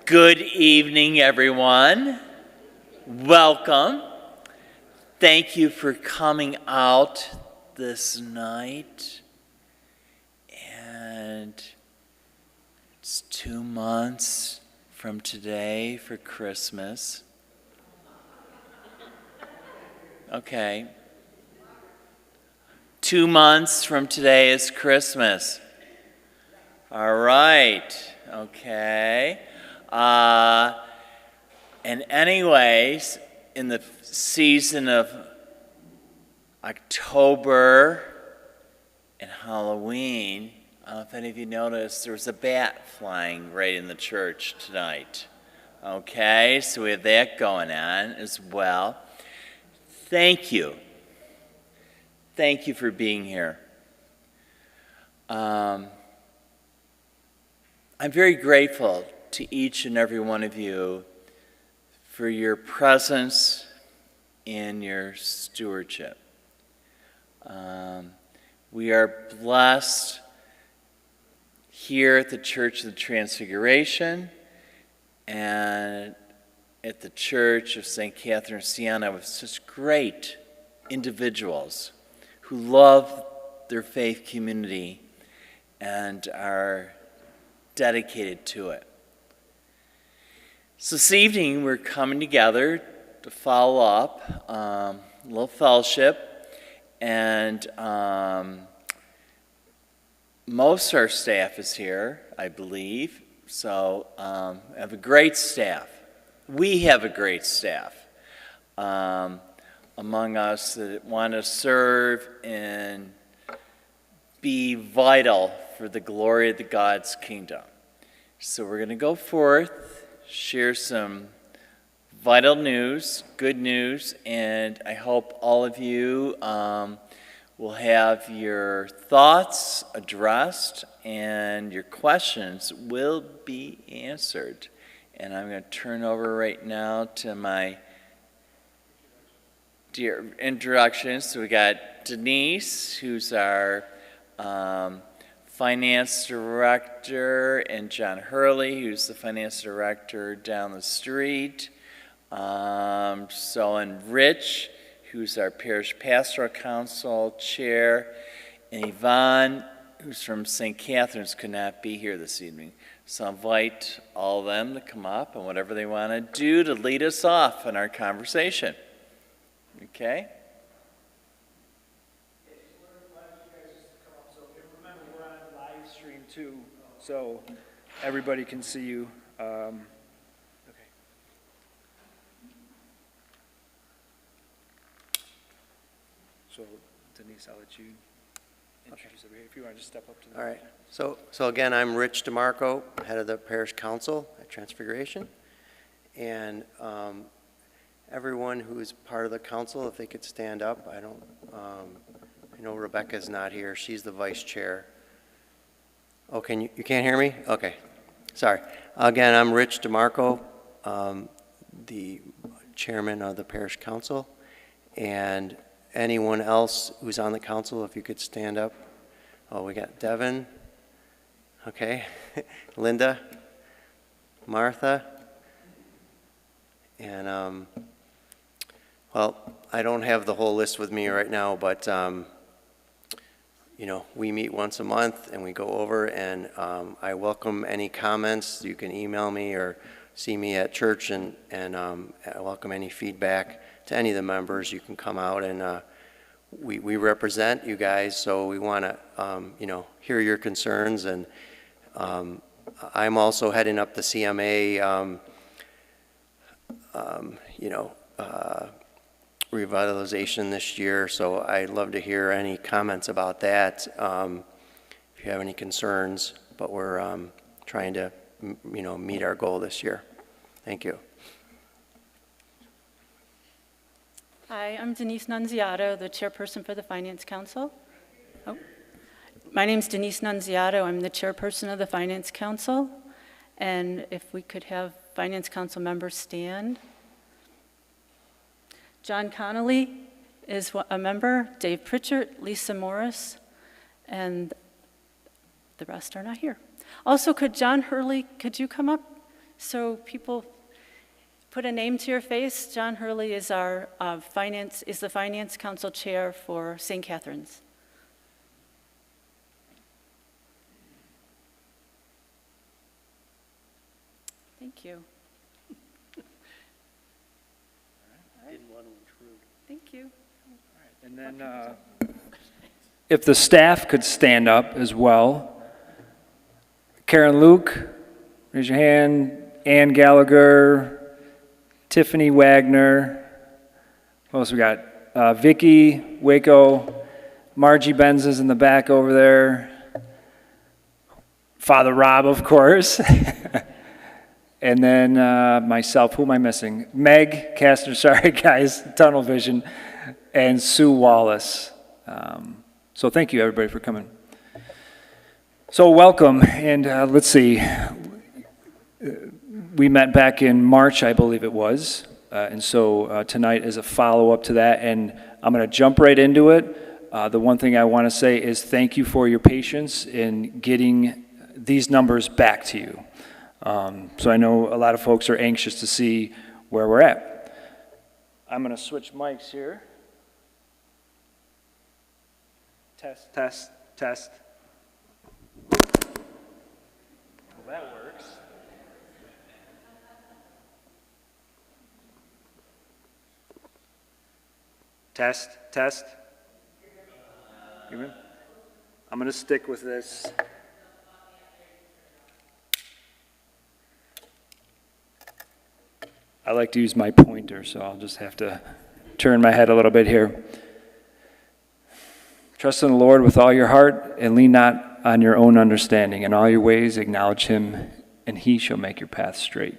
Good evening, everyone. Welcome. Thank you for coming out this night. And it's 2 months from today for Christmas. Okay. 2 months from today is Christmas. All right. Okay. And anyways, in the season of October and Halloween, I don't know if any of you noticed, there was a bat flying right in the church tonight. Okay, so we have that going on as well. Thank you. Thank you for being here. I'm very grateful to each and every one of you for your presence and your stewardship. We are blessed here at the Church of the Transfiguration and at the Church of St. Catherine of Siena with such great individuals who love their faith community and are dedicated to it. So this evening we're coming together to follow up a little fellowship, and most of our staff is here, I believe. So I have a great staff. We have a great staff among us that want to serve and be vital for the glory of the God's kingdom. So we're going to go forth, share some vital news, good news, and I hope all of you will have your thoughts addressed and your questions will be answered. And I'm going to turn over right now to my dear introductions. So we got Denise, who's our finance director, and John Hurley, who's the finance director down the street. And Rich, who's our parish pastoral council chair, and Yvonne, who's from St. Catherine's, could not be here this evening. So I invite all of them to come up and whatever they want to do to lead us off in our conversation. Okay? Too, so everybody can see you. Okay. So Denise, I'll let you introduce everybody. If you want to just step up to the All right. So again, I'm Rich DeMarco, head of the parish council at Transfiguration, and everyone who is part of the council, if they could stand up. I know Rebecca's not here. She's the vice chair. Oh, you can't hear me? Okay, sorry. Again, I'm Rich DeMarco, the chairman of the parish council, and anyone else who's on the council, if you could stand up. Oh, we got Devin, okay, Linda, Martha, and well, I don't have the whole list with me right now, but you know, we meet once a month and we go over, and I welcome any comments. You can email me or see me at church, and I welcome any feedback to any of the members. You can come out, and we represent you guys, so we want to you know, hear your concerns. And I'm also heading up the CMA you know, revitalization this year, so I'd love to hear any comments about that if you have any concerns, but we're trying to you know, meet our goal this year. Thank you. Hi, I'm Denise Nunziato, the chairperson for the Finance Council. Oh. My name's Denise Nunziato. I'm the chairperson of the Finance Council, and if we could have Finance Council members stand. John Connolly is a member, Dave Pritchard, Lisa Morris, and the rest are not here. Also, could John Hurley, could you come up? So people put a name to your face. John Hurley is our the Finance Council Chair for St. Catherine's. Thank you. Didn't want to intrude. Thank you. And then if the staff could stand up as well. Karen Luke, raise your hand. Ann Gallagher, Tiffany Wagner. What else we got? Vicky Waco, Margie Benz is in the back over there. Father Rob, of course. And then myself, who am I missing? Meg Kastner, sorry guys, tunnel vision, and Sue Wallace. So thank you everybody for coming. So welcome, and let's see. We met back in March, I believe it was, and so tonight is a follow-up to that, and I'm going to jump right into it. The one thing I want to say is thank you for your patience in getting these numbers back to you. So I know a lot of folks are anxious to see where we're at. I'm going to switch mics here. Test, test, test. Well, that works. Test, test. I'm going to stick with this. I like to use my pointer, so I'll just have to turn my head a little bit here. Trust in the Lord with all your heart and lean not on your own understanding. In all your ways acknowledge him, and he shall make your path straight.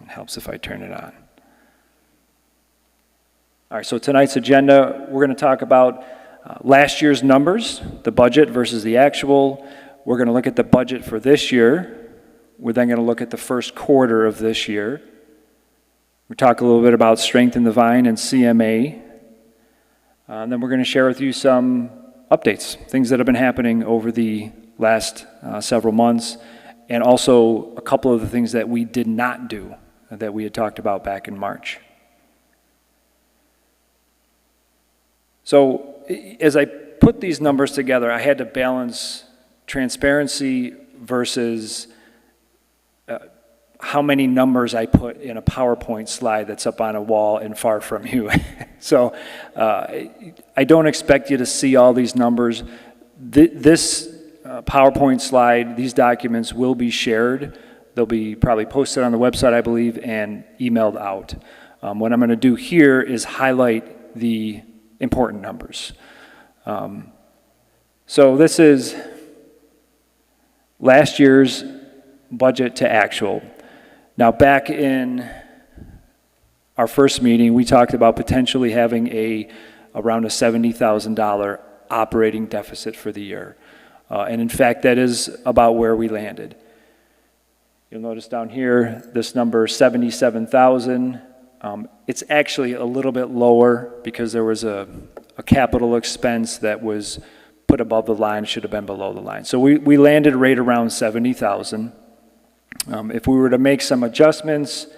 It helps if I turn it on. All right, so tonight's agenda, we're going to talk about last year's numbers, the budget versus the actual. We're going to look at the budget for this year. We're then going to look at the first quarter of this year. We'll talk a little bit about Strength in the Vine and CMA. And then we're going to share with you some updates, things that have been happening over the last several months, and also a couple of the things that we did not do that we had talked about back in March. So as I put these numbers together, I had to balance transparency versus how many numbers I put in a PowerPoint slide that's up on a wall and far from you. So I don't expect you to see all these numbers. This PowerPoint slide, these documents will be shared. They'll be probably posted on the website, I believe, and emailed out. What I'm going to do here is highlight the important numbers. So this is last year's budget to actual. Now, back in our first meeting, we talked about potentially having around a $70,000 operating deficit for the year. And in fact, that is about where we landed. You'll notice down here, this number, 77,000. It's actually a little bit lower because there was a capital expense that was put above the line, should have been below the line. So we landed right around 70,000. If we were to make some adjustments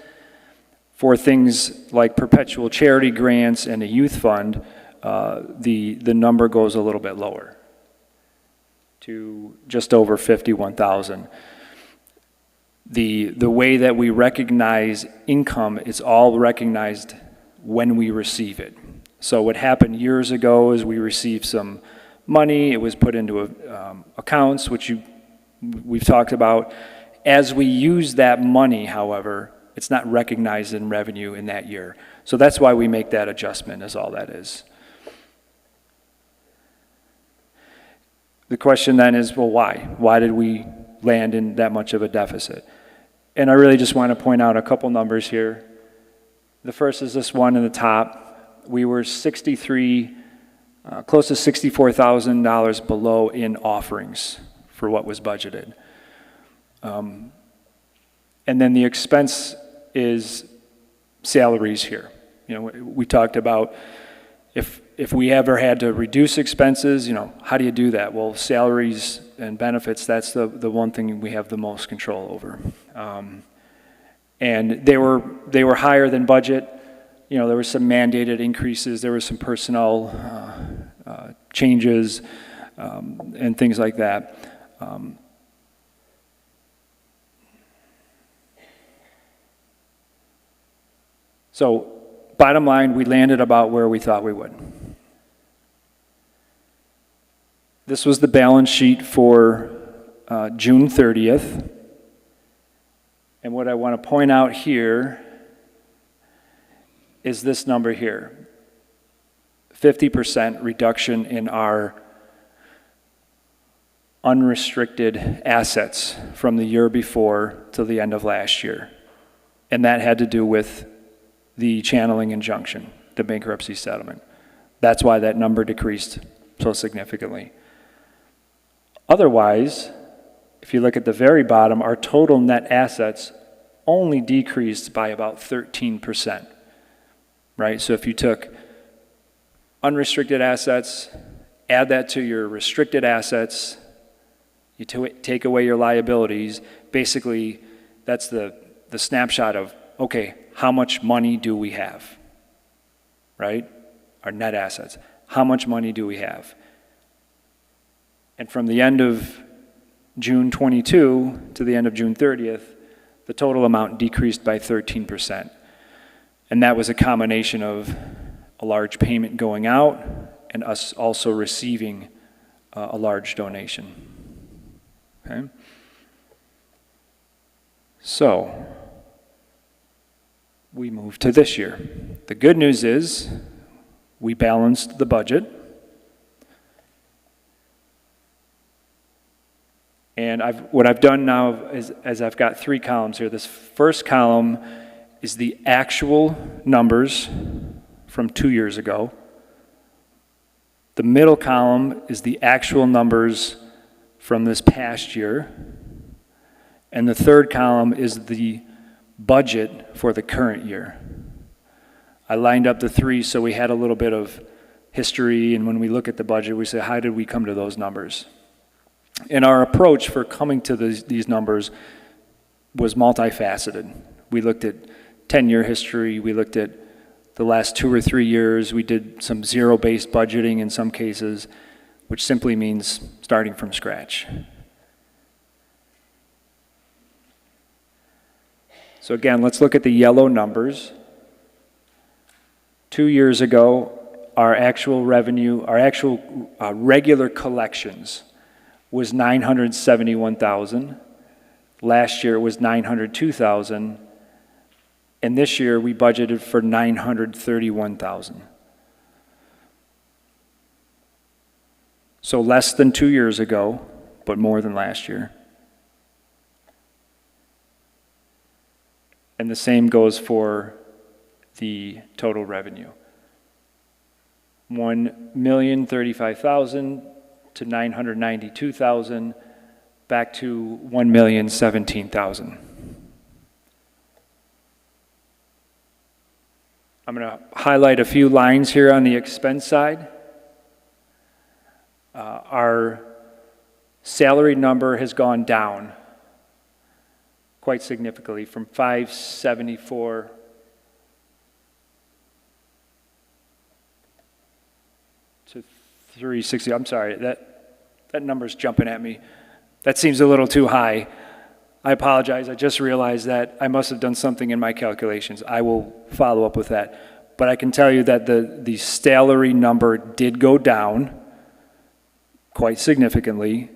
for things like perpetual charity grants and a youth fund, the number goes a little bit lower to just over 51,000. The way that we recognize income is all recognized when we receive it. So what happened years ago is we received some money, it was put into accounts, which we've talked about. As we use that money, however, it's not recognized in revenue in that year. So that's why we make that adjustment, is all that is. The question then is, well, why? Why did we land in that much of a deficit? And I really just want to point out a couple numbers here. The first is this one in the top. We were close to $64,000 below in offerings for what was budgeted. And then the expense is salaries here. You know, we talked about if if we ever had to reduce expenses, how do you do that? Well, salaries and benefits, that's the one thing we have the most control over. And they were higher than budget. There were some mandated increases, there were some personnel changes, and things like that. So, bottom line, we landed about where we thought we would. This was the balance sheet for June 30th. And what I want to point out here is this number here. 50% reduction in our unrestricted assets from the year before to the end of last year. And that had to do with the channeling injunction, the bankruptcy settlement. That's why that number decreased so significantly. Otherwise, if you look at the very bottom, our total net assets only decreased by about 13%, right? So if you took unrestricted assets, add that to your restricted assets, you take away your liabilities, basically that's the snapshot of, okay, how much money do we have, right? Our net assets. How much money do we have? And from the end of June 22 to the end of June 30th, the total amount decreased by 13%. And that was a combination of a large payment going out and us also receiving a large donation. Okay? So, we move to this year. The good news is we balanced the budget. And what I've done now is I've got 3 columns here. This first column is the actual numbers from 2 years ago. The middle column is the actual numbers from this past year. And the third column is the budget for the current year. I lined up the 3 so we had a little bit of history, and when we look at the budget, we say, how did we come to those numbers? And our approach for coming to these numbers was multifaceted. We looked at 10-year history, we looked at the last 2 or 3 years, we did some zero-based budgeting in some cases, which simply means starting from scratch. So again, let's look at the yellow numbers. 2 years ago, our actual revenue, our actual regular collections was $971,000. Last year it was $902,000. And this year we budgeted for $931,000. So less than 2 years ago, but more than last year. And the same goes for the total revenue. $1,035,000 to $992,000, back to $1,017,000. I'm going to highlight a few lines here on the expense side. Our salary number has gone down quite significantly from 574 to 360. I'm sorry, that number's jumping at me. That seems a little too high. I apologize. I just realized that I must have done something in my calculations. I will follow up with that. But I can tell you that the salary number did go down quite significantly.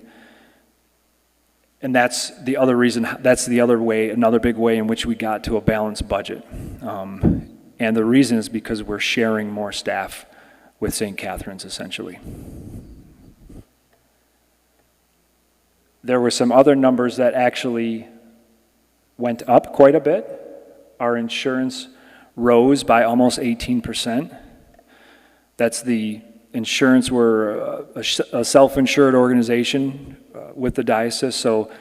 And that's the other reason, that's the other way, another big way in which we got to a balanced budget. And the reason is because we're sharing more staff with St. Catherine's, essentially. There were some other numbers that actually went up quite a bit. Our insurance rose by almost 18%. That's the insurance, we're a self-insured organization with the diocese, so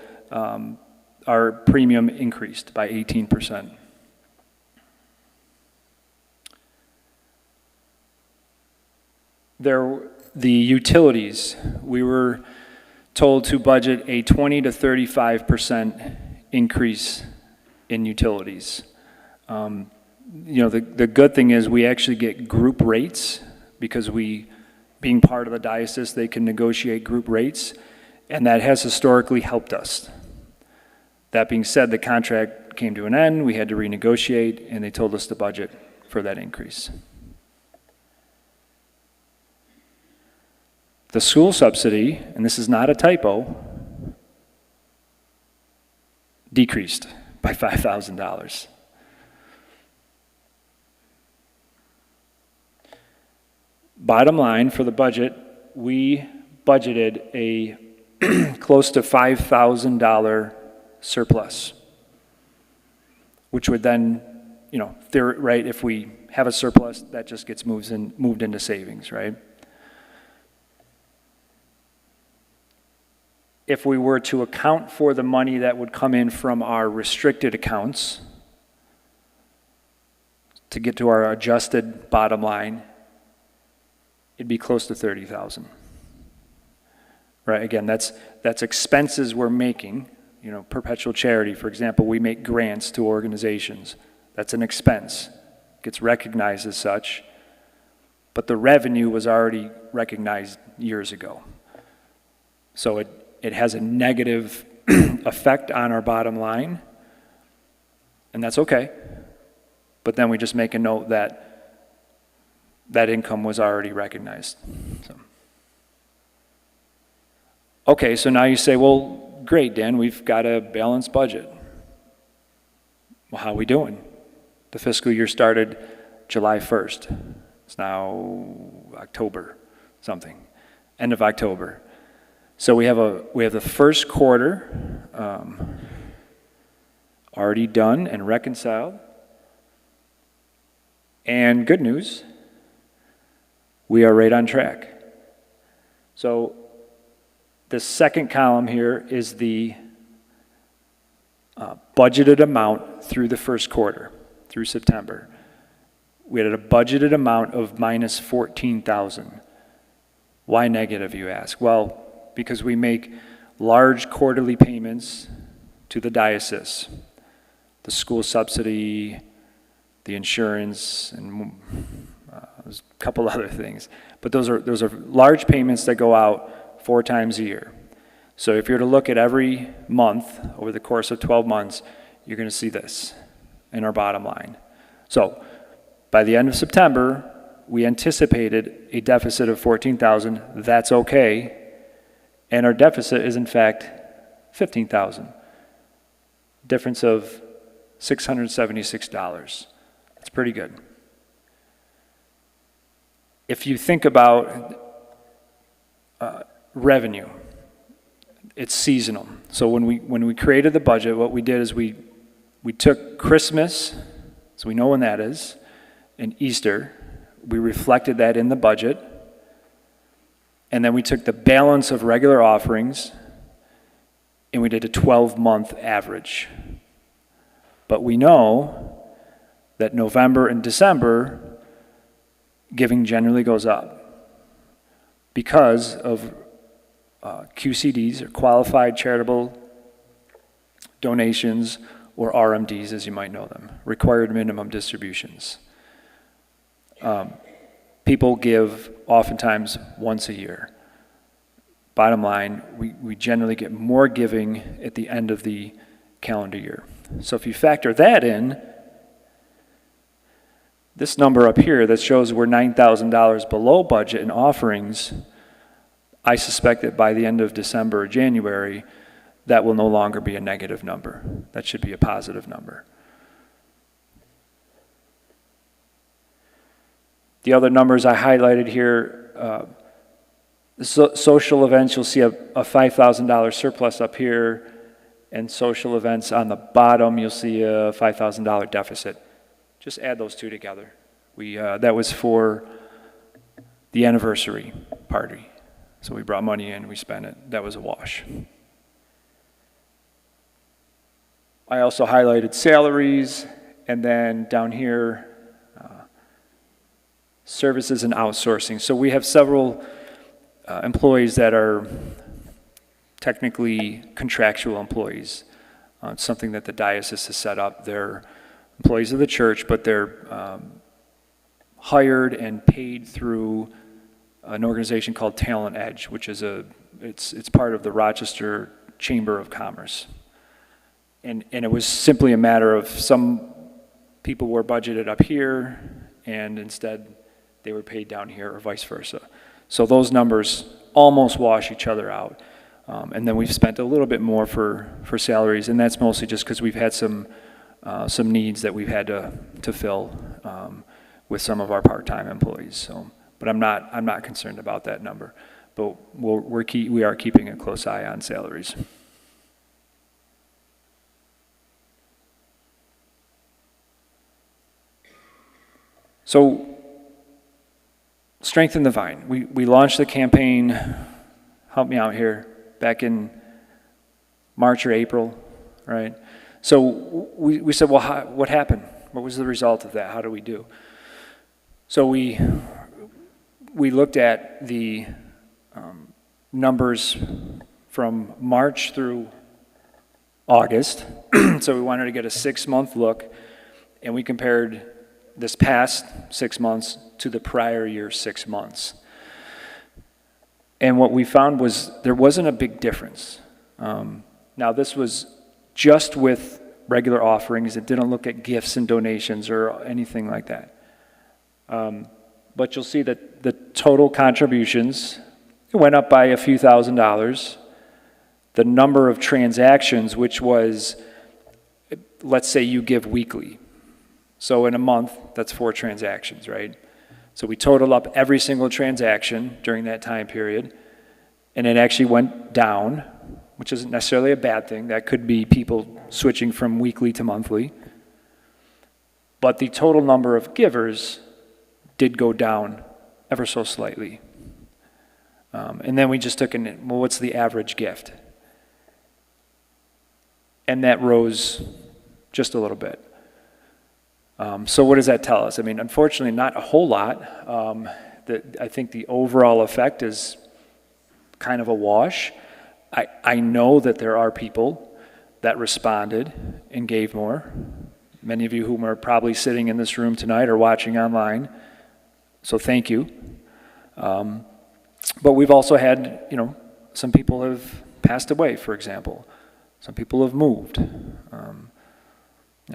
our premium increased by 18%. The utilities, we were told to budget a 20 to 35% increase in utilities. The good thing is we actually get group rates because being part of the diocese, they can negotiate group rates, and that has historically helped us. That being said, the contract came to an end, we had to renegotiate, and they told us to budget for that increase. The school subsidy, and this is not a typo, decreased by $5,000. Bottom line for the budget, we budgeted a close to $5,000 surplus, which would then, right, if we have a surplus, that just gets moved into savings, right? If we were to account for the money that would come in from our restricted accounts to get to our adjusted bottom line, it'd be close to $30,000. Right, again, that's expenses we're making. Perpetual charity, for example, we make grants to organizations. That's an expense. Gets recognized as such, but the revenue was already recognized years ago. So it has a negative effect on our bottom line, and that's okay. But then we just make a note that that income was already recognized. Okay, so now you say, well, great, Dan, we've got a balanced budget. Well, how are we doing? The fiscal year started July 1st. It's now October something, end of October. So we have the first quarter already done and reconciled. And good news, we are right on track. So the second column here is the budgeted amount through the first quarter, through September. We had a budgeted amount of minus 14,000. Why negative, you ask? Well, because we make large quarterly payments to the diocese, the school subsidy, the insurance, and there's a couple other things. But those are large payments that go out 4 times a year. So if you're to look at every month over the course of 12 months, you're going to see this in our bottom line. So by the end of September, we anticipated a deficit of 14,000. That's okay. And our deficit is in fact 15,000. Difference of $676. That's pretty good. If you think about revenue, it's seasonal. So when we created the budget, what we did is we took Christmas, so we know when that is, and Easter. We reflected that in the budget. And then we took the balance of regular offerings and we did a 12-month average. But we know that November and December, giving generally goes up because of QCDs, or qualified charitable donations, or RMDs as you might know them, required minimum distributions. People give oftentimes once a year. Bottom line, we generally get more giving at the end of the calendar year. So if you factor that in, this number up here that shows we're $9,000 below budget in offerings, I suspect that by the end of December or January, that will no longer be a negative number. That should be a positive number. The other numbers I highlighted here, social events, you'll see a $5,000 surplus up here, and social events on the bottom, you'll see a $5,000 deficit. Just add those two together. That was for the anniversary party. So we brought money in, we spent it. That was a wash. I also highlighted salaries, and then down here, services and outsourcing. So we have several employees that are technically contractual employees. It's something that the diocese has set up. They're employees of the church, but they're hired and paid through an organization called Talent Edge, which is it's part of the Rochester Chamber of Commerce. And it was simply a matter of some people were budgeted up here, and instead they were paid down here, or vice versa. So those numbers almost wash each other out. And then we've spent a little bit more for salaries, and that's mostly just because we've had some needs that we've had to fill with some of our part-time employees. So, but I'm not concerned about that number. But we are keeping a close eye on salaries. So, Strengthen the Vine. We launched the campaign, help me out here, back in March or April, right? So we said, well, what happened? What was the result of that? How do we do? So we looked at the numbers from March through August. So we wanted to get a 6-month look, and we compared this past 6 months to the prior year 6 months. And what we found was there wasn't a big difference. Now this was just with regular offerings. It didn't look at gifts and donations or anything like that. But you'll see that the total contributions went up by a few $1,000s. The number of transactions, which was, let's say you give weekly. So in a month, that's 4 transactions, right? So we totaled up every single transaction during that time period, and it actually went down, which isn't necessarily a bad thing. That could be people switching from weekly to monthly. But the total number of givers did go down ever so slightly. And then we just took well, what's the average gift? And that rose just a little bit. So what does that tell us? I mean, unfortunately, not a whole lot. I think the overall effect is kind of a wash. I know that there are people that responded and gave more. Many of you whom are probably sitting in this room tonight or watching online. So thank you. But we've also had, some people have passed away, for example. Some people have moved.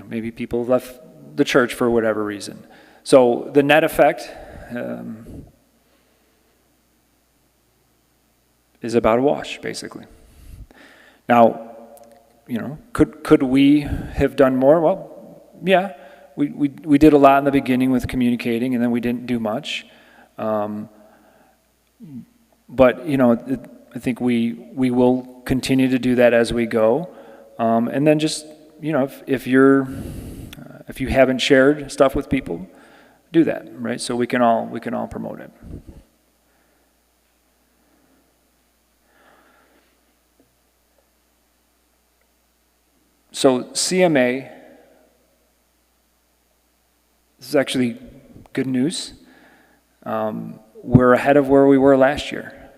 Maybe people have left the church for whatever reason. So the net effect is about a wash, basically. Now, could we have done more? Well, yeah, we did a lot in the beginning with communicating, and then we didn't do much. But I think we will continue to do that as we go, and then just if you haven't shared stuff with people, do that, right? So we can all promote it. So CMA, this is actually good news. We're ahead of where we were last year.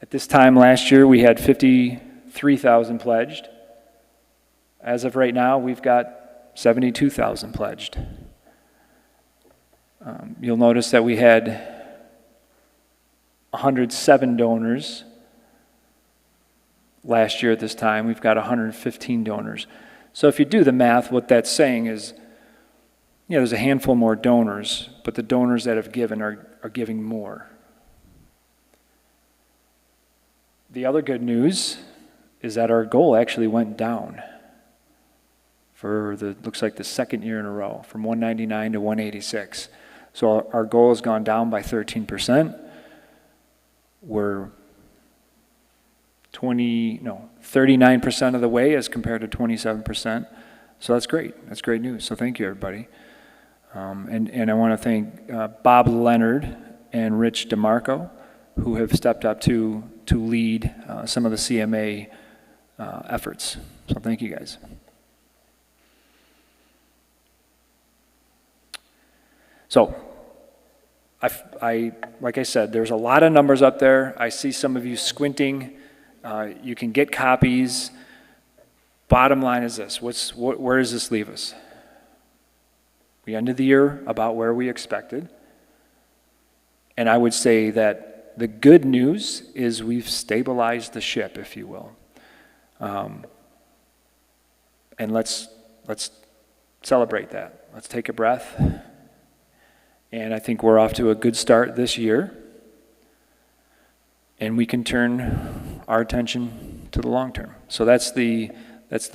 At this time last year, we had 53,000 pledged. As of right now, we've got 72,000 pledged. You'll notice that we had 107 donors last year at this time. We've got 115 donors. So if you do the math, what that's saying is, there's a handful more donors, but the donors that have given are giving more. The other good news is that our goal actually went down for looks like the second year in a row, from 199 to 186. So our goal has gone down by 13%. We're 39% of the way as compared to 27%. So that's great. That's great news. So thank you, everybody. And I want to thank Bob Leonard and Rich DeMarco, who have stepped up to lead some of the CMA efforts. So thank you guys. So like I said, there's a lot of numbers up there. I see some of you squinting. You can get copies. Bottom line is this, where does this leave us? We ended the year about where we expected. And I would say that the good news is we've stabilized the ship, if you will. And let's celebrate that. Let's take a breath. And I think we're off to a good start this year. And we can turn our attention to the long term. So that's the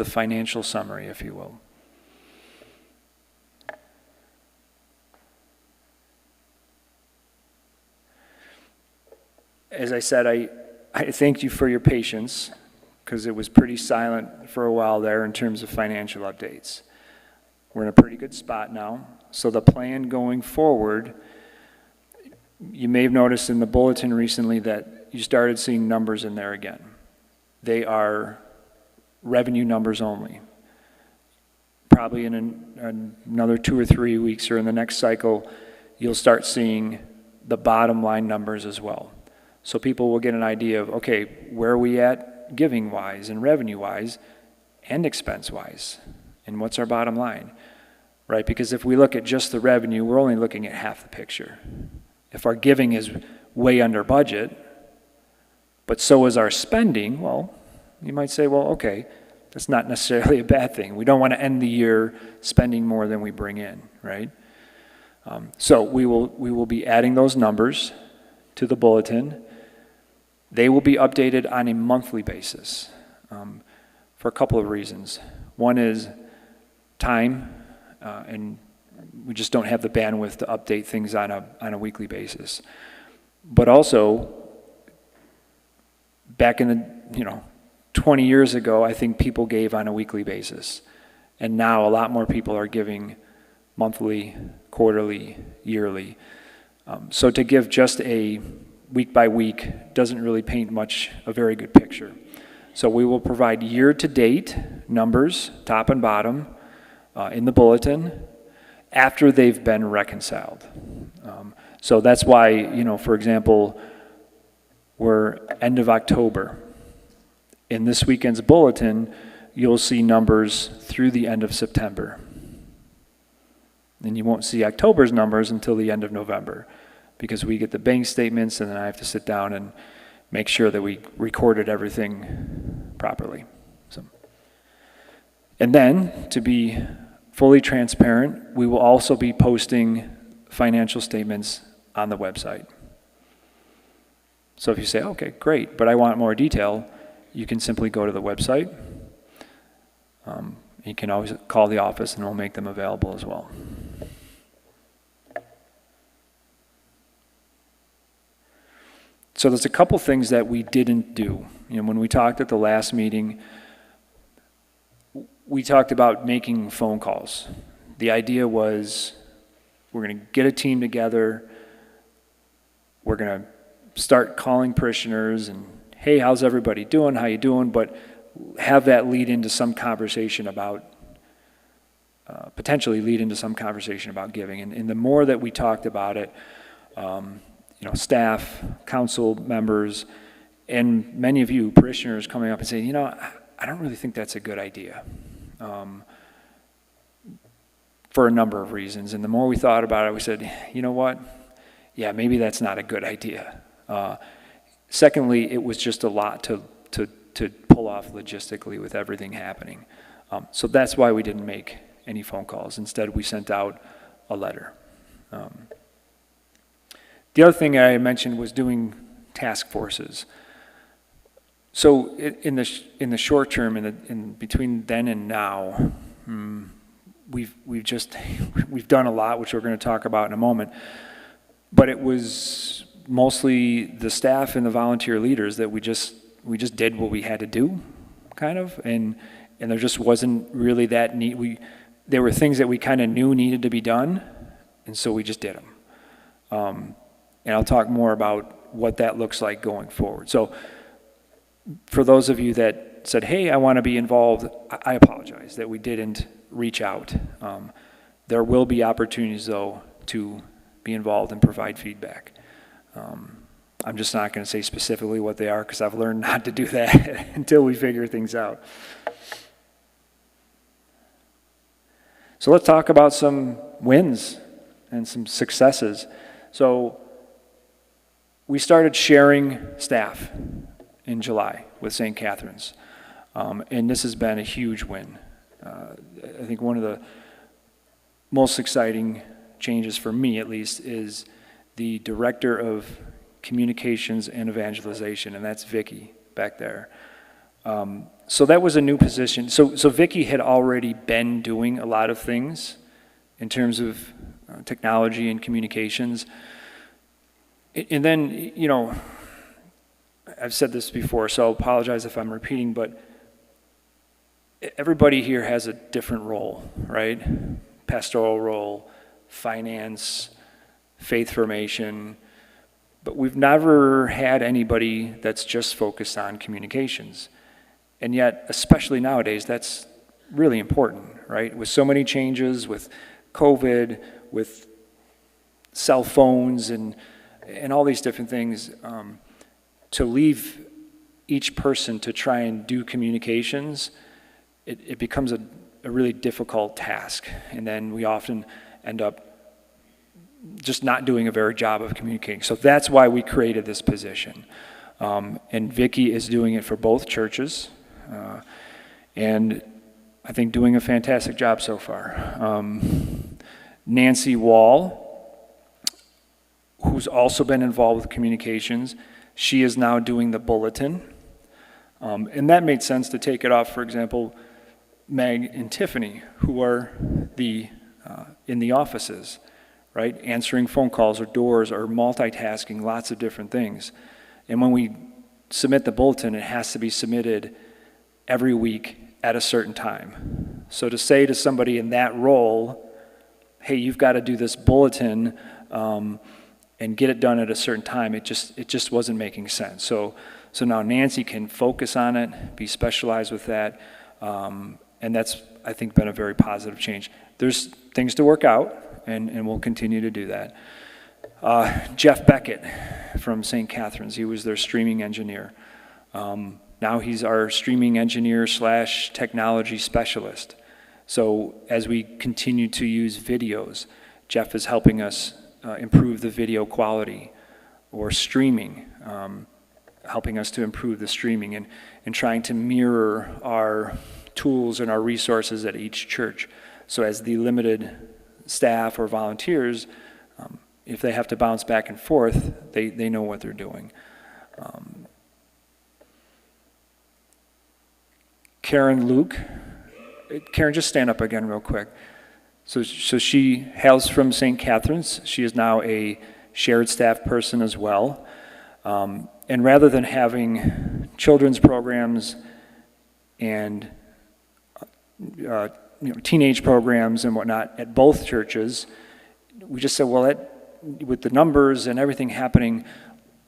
financial summary, if you will. As I said, I thank you for your patience, because it was pretty silent for a while there in terms of financial updates. We're in a pretty good spot now. So the plan going forward, you may have noticed in the bulletin recently that you started seeing numbers in there again. They are revenue numbers only. Probably in another 2 or 3 weeks or in the next cycle, you'll start seeing the bottom line numbers as well. So people will get an idea of, okay, where are we at giving-wise and revenue-wise and expense-wise? And what's our bottom line? Right? Because if we look at just the revenue, we're only looking at half the picture. If our giving is way under budget, but so is our spending, well, you might say, well, okay, that's not necessarily a bad thing. We don't want to end the year spending more than we bring in, right? So we will be adding those numbers to the bulletin. They will be updated on a monthly basis for a couple of reasons. One is time, and we just don't have the bandwidth to update things on a weekly basis. But also, back in the 20 years ago, I think people gave on a weekly basis, and now a lot more people are giving monthly, quarterly, yearly. So to give just a week by week doesn't really paint a very good picture. So we will provide year-to-date numbers, top and bottom, in the bulletin after they've been reconciled. So that's why, for example, we're end of October. In this weekend's bulletin, you'll see numbers through the end of September. And you won't see October's numbers until the end of November, because we get the bank statements and then I have to sit down and make sure that we recorded everything properly. And then, to be fully transparent, we will also be posting financial statements on the website. So if you say, okay, great, but I want more detail, you can simply go to the website. You can always call the office and we'll make them available as well. So there's a couple things that we didn't do. When we talked at the last meeting, we talked about making phone calls. The idea was we're going to get a team together, we're going to start calling parishioners and, hey, how's everybody doing, how you doing, but have that lead into some conversation about, potentially lead into some conversation about giving. And the more that we talked about it, staff, council members, and many of you parishioners coming up and saying, I don't really think that's a good idea. For a number of reasons. And the more we thought about it, we said, you know what? Yeah, maybe that's not a good idea. Secondly, it was just a lot to pull off logistically with everything happening. So that's why we didn't make any phone calls. Instead, we sent out a letter. The other thing I mentioned was doing task forces. So in the short term, in between then and now, we've done a lot, which we're going to talk about in a moment. But it was mostly the staff and the volunteer leaders that we just did what we had to do, kind of, and there just wasn't really that need. There were things that we kind of knew needed to be done, and so we just did them. And I'll talk more about what that looks like going forward. So for those of you that said, hey, I want to be involved, I apologize that we didn't reach out. There will be opportunities, though, to be involved and provide feedback. I'm just not going to say specifically what they are because I've learned not to do that until we figure things out. So let's talk about some wins and some successes. So we started sharing staff in July with St. Catherine's, and this has been a huge win. I think one of the most exciting changes for me, at least, is the director of communications and evangelization, and that's Vicky back there. So that was a new position. So Vicky had already been doing a lot of things in terms of technology and communications. And then, you know, I've said this before, so I'll apologize if I'm repeating, but everybody here has a different role, right? Pastoral role, finance, faith formation, but we've never had anybody that's just focused on communications. And yet, especially nowadays, that's really important, right? With so many changes, with COVID, with cell phones and all these different things, to leave each person to try and do communications, it becomes a really difficult task. And then we often end up just not doing a very job of communicating. So that's why we created this position. And Vicky is doing it for both churches. And I think doing a fantastic job so far. Nancy Wall, who's also been involved with communications, she is now doing the bulletin. And that made sense to take it off, for example, Meg and Tiffany, who are in the offices, right? Answering phone calls or doors or multitasking, lots of different things. And when we submit the bulletin, it has to be submitted every week at a certain time. So to say to somebody in that role, hey, you've got to do this bulletin and get it done at a certain time, it just wasn't making sense. So now Nancy can focus on it, be specialized with that, and that's, I think, been a very positive change. There's things to work out, and we'll continue to do that. Jeff Beckett from St. Catherine's, he was their streaming engineer. Now he's our streaming engineer / technology specialist. So as we continue to use videos, Jeff is helping us improve the video quality, or streaming, helping us to improve the streaming and trying to mirror our tools and our resources at each church. So as the limited staff or volunteers, if they have to bounce back and forth, they know what they're doing. Karen Luke. Karen, just stand up again real quick. So she hails from St. Catherine's. She is now a shared staff person as well. And rather than having children's programs and teenage programs and whatnot at both churches, we just said, well, with the numbers and everything happening,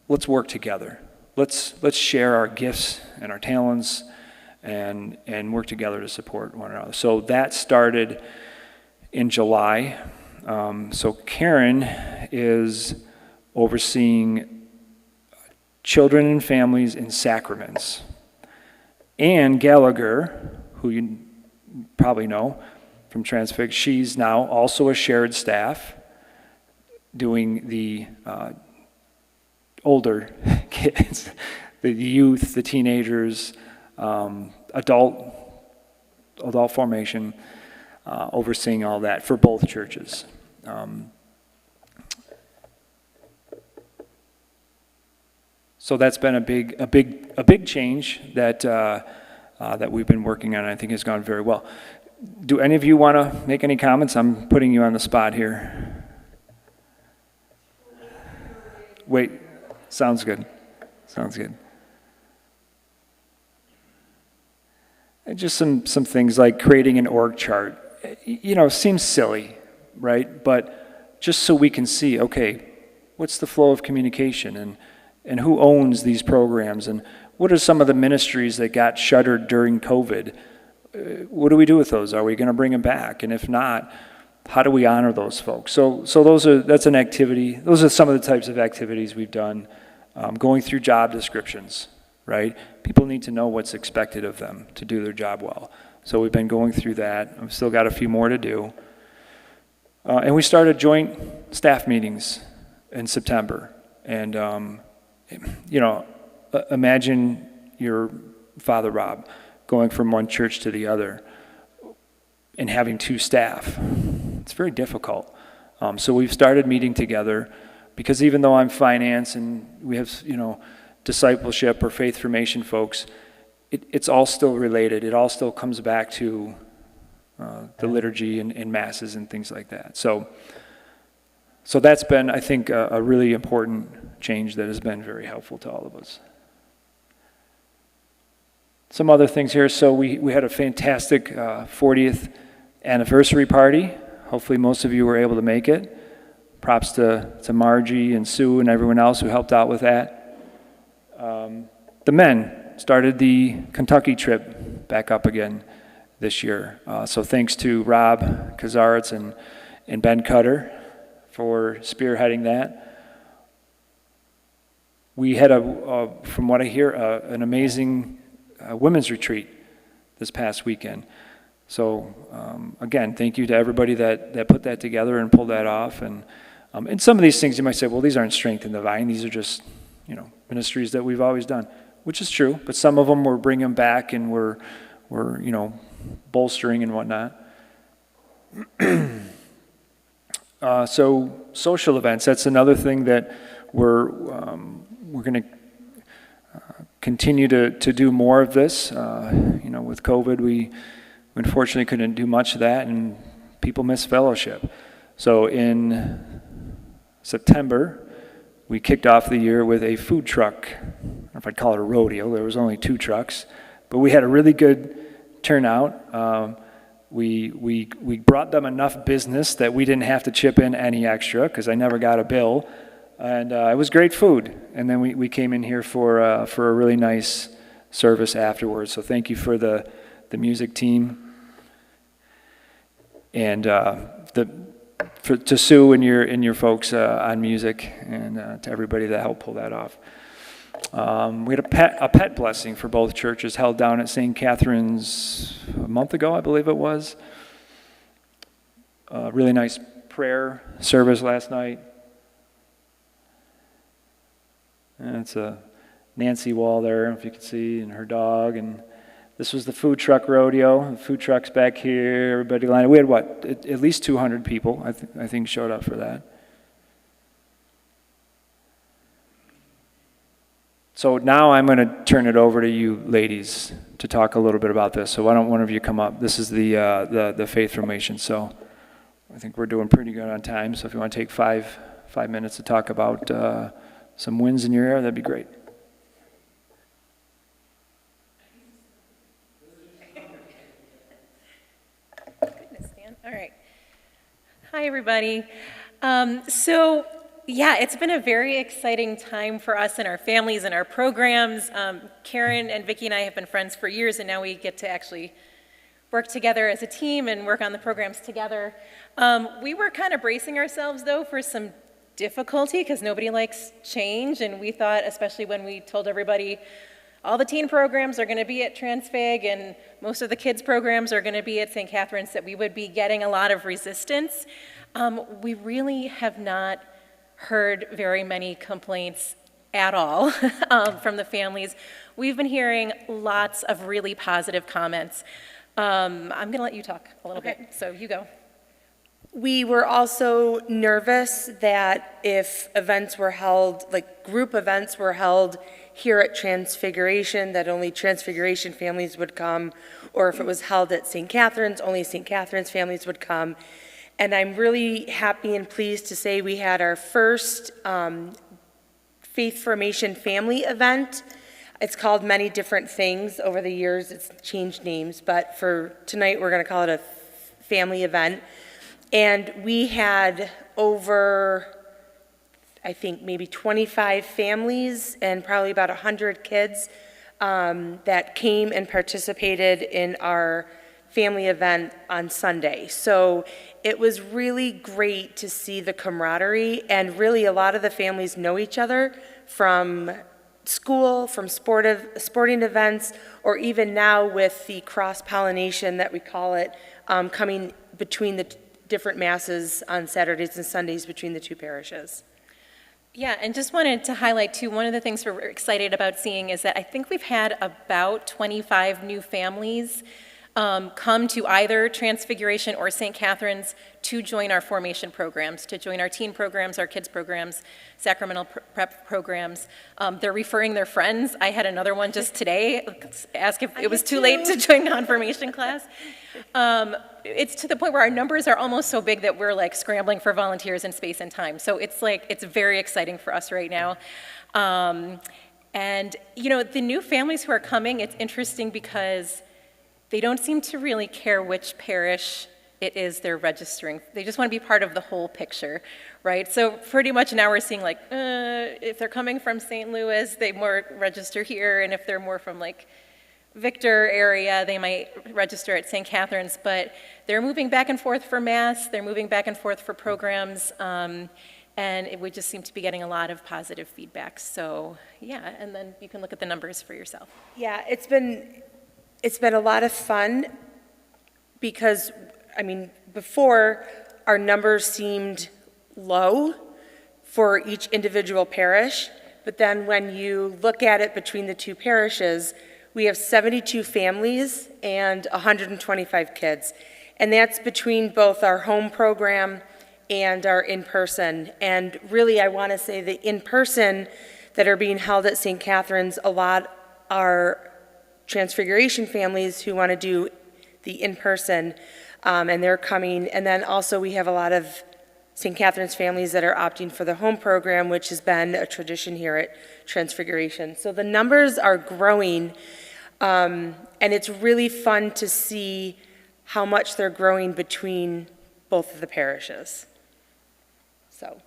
let's work together. Let's share our gifts and our talents and work together to support one another. So that started in July. So Karen is overseeing children and families in sacraments. Ann Gallagher, who you probably know from Transfig, she's now also a shared staff doing the older kids, the youth, the teenagers, adult formation, overseeing all that for both churches. So that's been a big change that we've been working on, and I think has gone very well. Do any of you want to make any comments? I'm putting you on the spot here. Wait, sounds good. Sounds good. And just some things like creating an org chart. Seems silly, right? But just so we can see, okay, what's the flow of communication and who owns these programs and what are some of the ministries that got shuttered during COVID? What do we do with those? Are we going to bring them back? And if not, how do we honor those folks? So that's an activity. Those are some of the types of activities we've done. Going through job descriptions, right? People need to know what's expected of them to do their job well. So we've been going through that. I've still got a few more to do. And we started joint staff meetings in September. And, imagine your Father Rob going from one church to the other and having two staff. It's very difficult. So we've started meeting together because even though I'm finance and we have, discipleship or faith formation folks, it's all still related. It all still comes back to the liturgy and masses and things like that. So that's been, I think, a really important change that has been very helpful to all of us. Some other things here. So we had a fantastic 40th anniversary party. Hopefully most of you were able to make it. Props to Margie and Sue and everyone else who helped out with that. The men started the Kentucky trip back up again this year. So thanks to Rob Kazaritz and Ben Cutter for spearheading that. We had, from what I hear, an amazing women's retreat this past weekend. So again, thank you to everybody that put that together and pulled that off. And some of these things you might say, well, these aren't strength in the vine. These are just, ministries that we've always done, which is true. But some of them we're bringing back and we're bolstering and whatnot. So social events, that's another thing that we're going to continue to do more of this. With COVID, we unfortunately couldn't do much of that, and people miss fellowship. So in September, we kicked off the year with a food truck. I don't know if I'd call it a rodeo. There was only 2 trucks, but we had a really good turnout. We brought them enough business that we didn't have to chip in any extra because I never got a bill, and it was great food. And then we came in here for a really nice service afterwards. So thank you for the music team and to Sue and your folks on music, and to everybody that helped pull that off. We had a pet blessing for both churches held down at St. Catherine's a month ago, I believe it was. A really nice prayer service last night. And it's a Nancy Wall there, if you can see, and her dog. And this was the food truck rodeo. The food truck's back here. Everybody lined up. We had, at least 200 people, I think, showed up for that. So now I'm going to turn it over to you ladies to talk a little bit about this. So why don't one of you come up? This is the faith formation. So I think we're doing pretty good on time. So if you want to take five minutes to talk about some wins in your area, that'd be great. All right. Hi, everybody. It's been a very exciting time for us and our families and our programs. Karen and Vicki and I have been friends for years, and now we get to actually work together as a team and work on the programs together. We were kind of bracing ourselves, though, for some difficulty because nobody likes change, and we thought, especially when we told everybody all the teen programs are going to be at Transfig and most of the kids programs are going to be at St. Catherine's, that we would be getting a lot of resistance. We really have not heard very many complaints at all from the families. We've been hearing lots of really positive comments. I'm going to let you talk a little bit, so you go. We were also nervous that if events were held, like group events were held here at Transfiguration, that only Transfiguration families would come, or if it was held at St. Catherine's, only St. Catherine's families would come. And I'm really happy and pleased to say we had our first Faith Formation family event. It's called many different things. Over the years, it's changed names, but for tonight, we're going to call it a family event. And we had over, I think, maybe 25 families and probably about 100 kids that came and participated in our family event on Sunday. So it was really great to see the camaraderie, and really a lot of the families know each other from school, from sporting events, or even now with the cross-pollination that we call it, coming between the different masses on Saturdays and Sundays between the two parishes. Yeah, and just wanted to highlight too, one of the things we're excited about seeing is that I think we've had about 25 new families come to either Transfiguration or St. Catherine's to join our formation programs, to join our teen programs, our kids programs, sacramental prep programs. They're referring their friends. I had another one just today, ask if it was too late to join confirmation class. It's to the point where our numbers are almost so big that we're like scrambling for volunteers in space and time. So it's very exciting for us right now. And you know, the new families who are coming, it's interesting because they don't seem to really care which parish it is they're registering. They just want to be part of the whole picture, right? So pretty much now we're seeing like, if they're coming from St. Louis, they more register here, and if they're more from like Victor area, they might register at St. Catherine's, but they're moving back and forth for Mass, they're moving back and forth for programs, and we just seem to be getting a lot of positive feedback. So yeah, and then you can look at the numbers for yourself. Yeah, it's been a lot of fun because, I mean, before our numbers seemed low for each individual parish, but then when you look at it between the two parishes, we have 72 families and 125 kids. And that's between both our home program and our in-person. And really, I want to say the in-person that are being held at St. Catherine's, a lot are Transfiguration families who want to do the in-person, and they're coming. And then also we have a lot of St. Catherine's families that are opting for the home program, which has been a tradition here at Transfiguration. So the numbers are growing, and it's really fun to see how much they're growing between both of the parishes. So,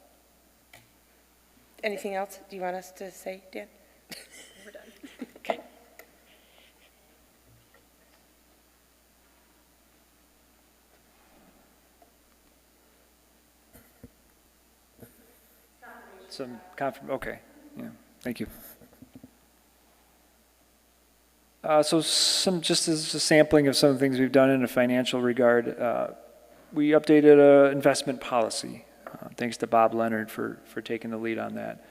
anything else do you want us to say, Dan? We're done. Okay. Okay, yeah, thank you. So just as a sampling of some of the things we've done in a financial regard, we updated an investment policy. Thanks to Bob Leonard for taking the lead on that.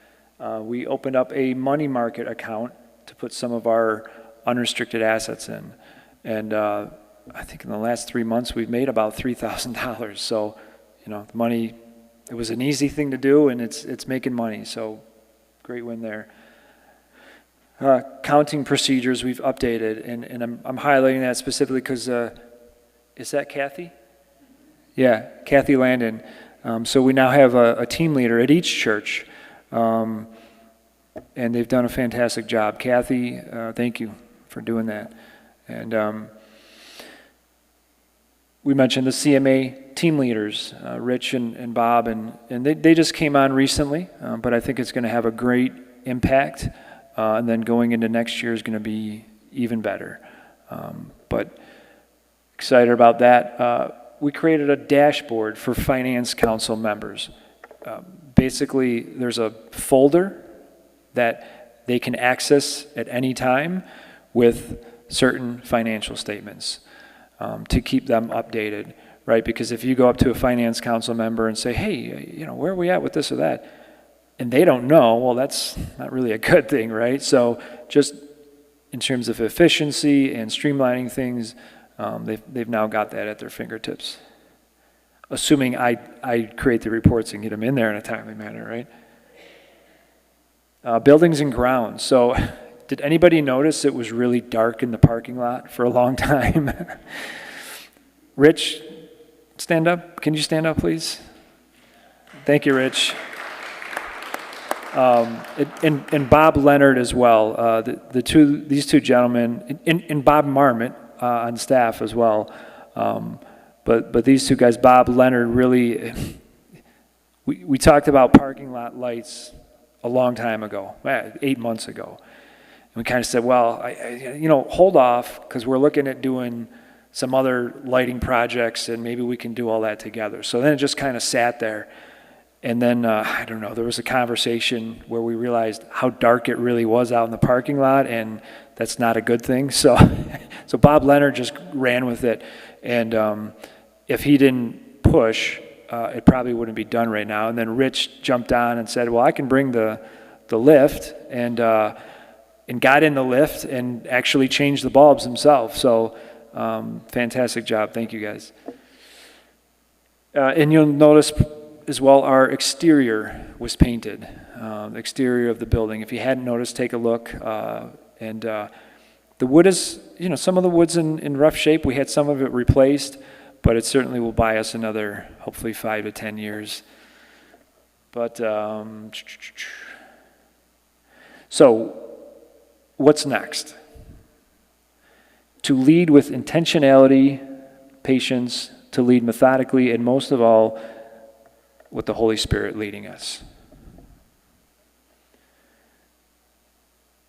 We opened up a money market account to put some of our unrestricted assets in. And I think in the last 3 months, we've made about $3,000. So, you know, the money, it was an easy thing to do, and it's making money. So great win there. Counting procedures we've updated, and I'm highlighting that specifically because, is that Kathy? Yeah, Kathy Landon. So we now have a team leader at each church, and they've done a fantastic job. Kathy, thank you for doing that. And we mentioned the CMA team leaders, Rich and Bob, and they just came on recently, but I think it's going to have a great impact, and then going into next year is going to be even better. But excited about that. We created a dashboard for Finance Council members. Basically, there's a folder that they can access at any time with certain financial statements to keep them updated, right? Because if you go up to a Finance Council member and say, hey, you know, where are we at with this or that? And they don't know, well, that's not really a good thing, right? So just in terms of efficiency and streamlining things, they've now got that at their fingertips. Assuming I create the reports and get them in there in a timely manner, right? Buildings and grounds. So did anybody notice it was really dark in the parking lot for a long time? Rich, stand up. Can you stand up, please? Thank you, Rich. And Bob Leonard as well. These two gentlemen, and Bob Marmot on staff as well. But these two guys, Bob Leonard, really, we talked about parking lot lights a long time ago, 8 months ago. And we kind of said, well, hold off, because we're looking at doing some other lighting projects, and maybe we can do all that together. So then it just kind of sat there. And then, I don't know, there was a conversation where we realized how dark it really was out in the parking lot, and that's not a good thing. So, so Bob Leonard just ran with it. And if he didn't push, it probably wouldn't be done right now. And then Rich jumped on and said, well, I can bring the lift, and got in the lift and actually changed the bulbs himself. So fantastic job. Thank you, guys. And you'll notice as well, our exterior was painted, the exterior of the building. If you hadn't noticed, take a look. And the wood is, some of the wood's in rough shape. We had some of it replaced, but it certainly will buy us another, hopefully 5 to 10 years. But, so what's next? To lead with intentionality, patience, to lead methodically, and most of all, with the Holy Spirit leading us.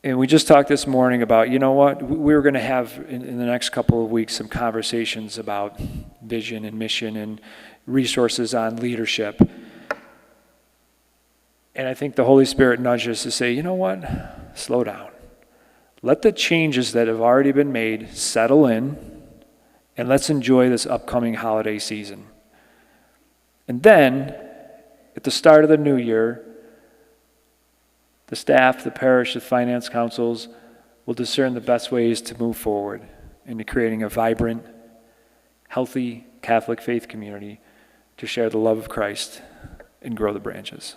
And we just talked this morning about, we were going to have in the next couple of weeks some conversations about vision and mission and resources on leadership. And I think the Holy Spirit nudged us to say, you know what? Slow down. Let the changes that have already been made settle in, and let's enjoy this upcoming holiday season. And then, at the start of the new year, the staff, the parish, the finance councils will discern the best ways to move forward into creating a vibrant, healthy Catholic faith community to share the love of Christ and grow the branches.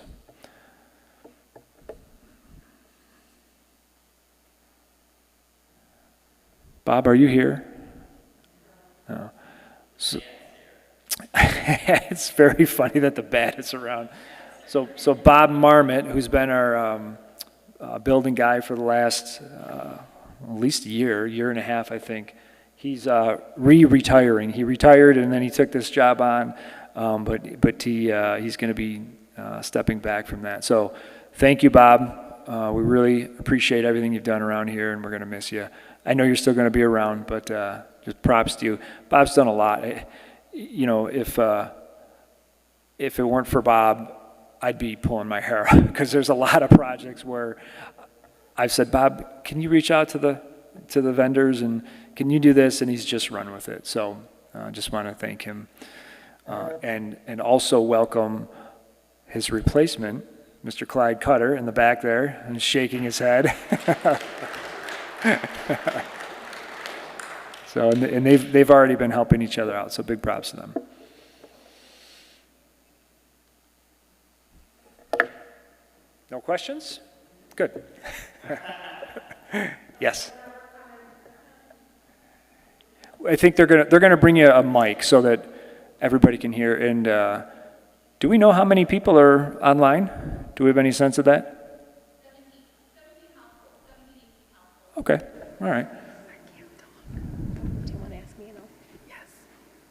Bob, are you here? No. So, it's very funny that the bat is around. So Bob Marmot, who's been our building guy for the last at least a year and a half, I think, he's retiring. He retired and then he took this job on, but he's going to be stepping back from that. So thank you, Bob. We really appreciate everything you've done around here, and we're going to miss you. I know you're still going to be around, but just props to you. Bob's done a lot. If it weren't for Bob, I'd be pulling my hair out because there's a lot of projects where I've said, Bob, can you reach out to the vendors and can you do this? And he's just run with it. So I just want to thank him and also welcome his replacement, Mr. Clyde Cutter, in the back there and shaking his head. So and they've already been helping each other out. So big props to them. No questions? Good. Yes. I think they're gonna bring you a mic so that everybody can hear. And do we know how many people are online? Do we have any sense of that? 17 okay. All right. Do you want to ask me? Yes.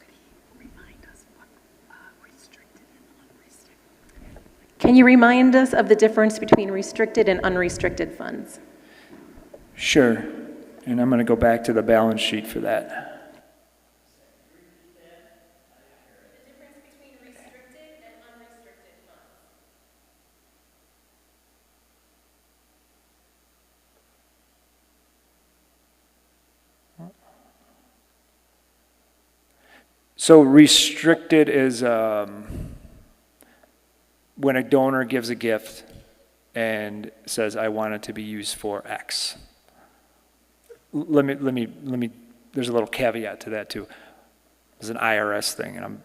Could you remind us what restricted and unrestricted? Can you remind us of the difference between restricted and unrestricted funds? Sure. And I'm going to go back to the balance sheet for that. The difference between restricted and unrestricted funds. So restricted is when a donor gives a gift and says, I want it to be used for X. Let me, there's a little caveat to that too. It's an IRS thing, and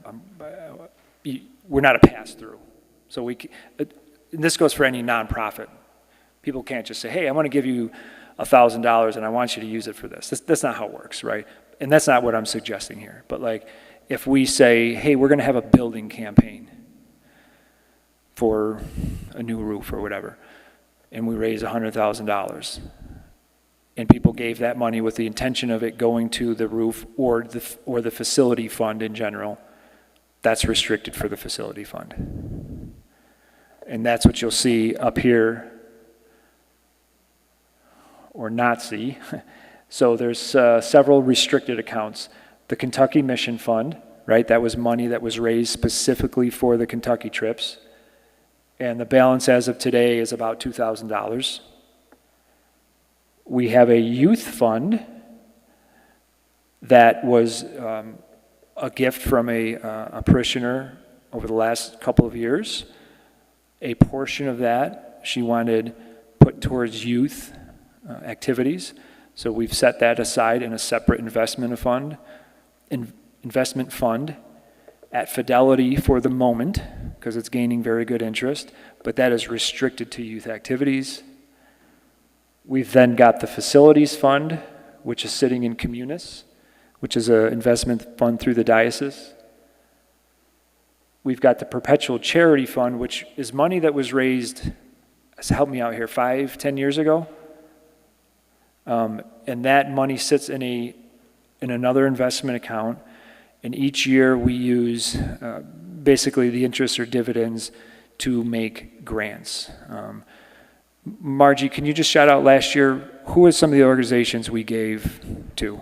we're not a pass-through. So and this goes for any nonprofit. People can't just say, hey, I want to give you $1,000 and I want you to use it for this. That's not how it works, right? And that's not what I'm suggesting here. But like, if we say, hey, we're going to have a building campaign for a new roof or whatever, and we raise $100,000, and people gave that money with the intention of it going to the roof or the facility fund in general, that's restricted for the facility fund. And that's what you'll see up here, or not see. So there's several restricted accounts, the Kentucky Mission Fund, right? That was money that was raised specifically for the Kentucky trips. And the balance as of today is about $2,000. We have a youth fund that was a gift from a parishioner over the last couple of years. A portion of that she wanted put towards youth activities. So we've set that aside in a separate investment fund at Fidelity for the moment, because it's gaining very good interest, but that is restricted to youth activities. We've then got the facilities fund, which is sitting in Communis, which is an investment fund through the diocese. We've got the perpetual charity fund, which is money that was raised, help me out here, 5-10 years ago. And that money sits in another investment account, and each year we use basically the interest or dividends to make grants. Margie, can you just shout out last year, who are some of the organizations we gave to?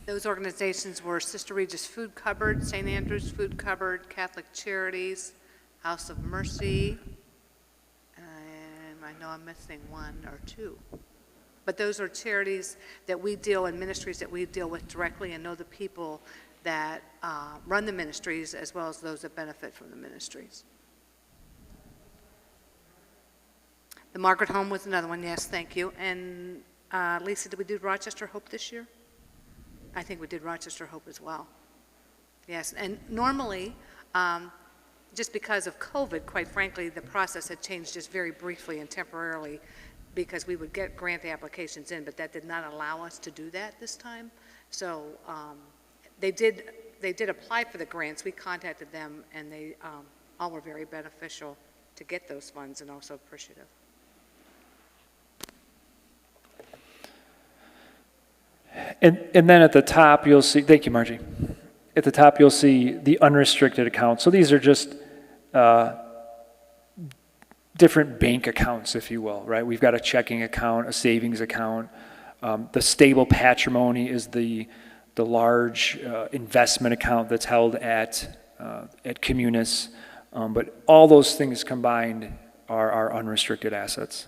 Those organizations were Sister Regis Food Cupboard, St. Andrew's Food Cupboard, Catholic Charities, House of Mercy, and I know I'm missing one or two. But those are charities that we deal, and ministries that we deal with directly and know the people that run the ministries as well as those that benefit from the ministries. The Margaret Home was another one, yes, thank you. And Lisa, did we do Rochester Hope this year? I think we did Rochester Hope as well. Yes, and normally, just because of COVID, quite frankly, the process had changed just very briefly and temporarily because we would get grant applications in, but that did not allow us to do that this time. So they did apply for the grants. We contacted them, and they all were very beneficial to get those funds and also appreciative. And then at the top, you'll see, thank you, Margie. At the top, you'll see the unrestricted accounts. So these are just different bank accounts, if you will, right? We've got a checking account, a savings account. The stable patrimony is the large investment account that's held at Communis. But all those things combined are unrestricted assets.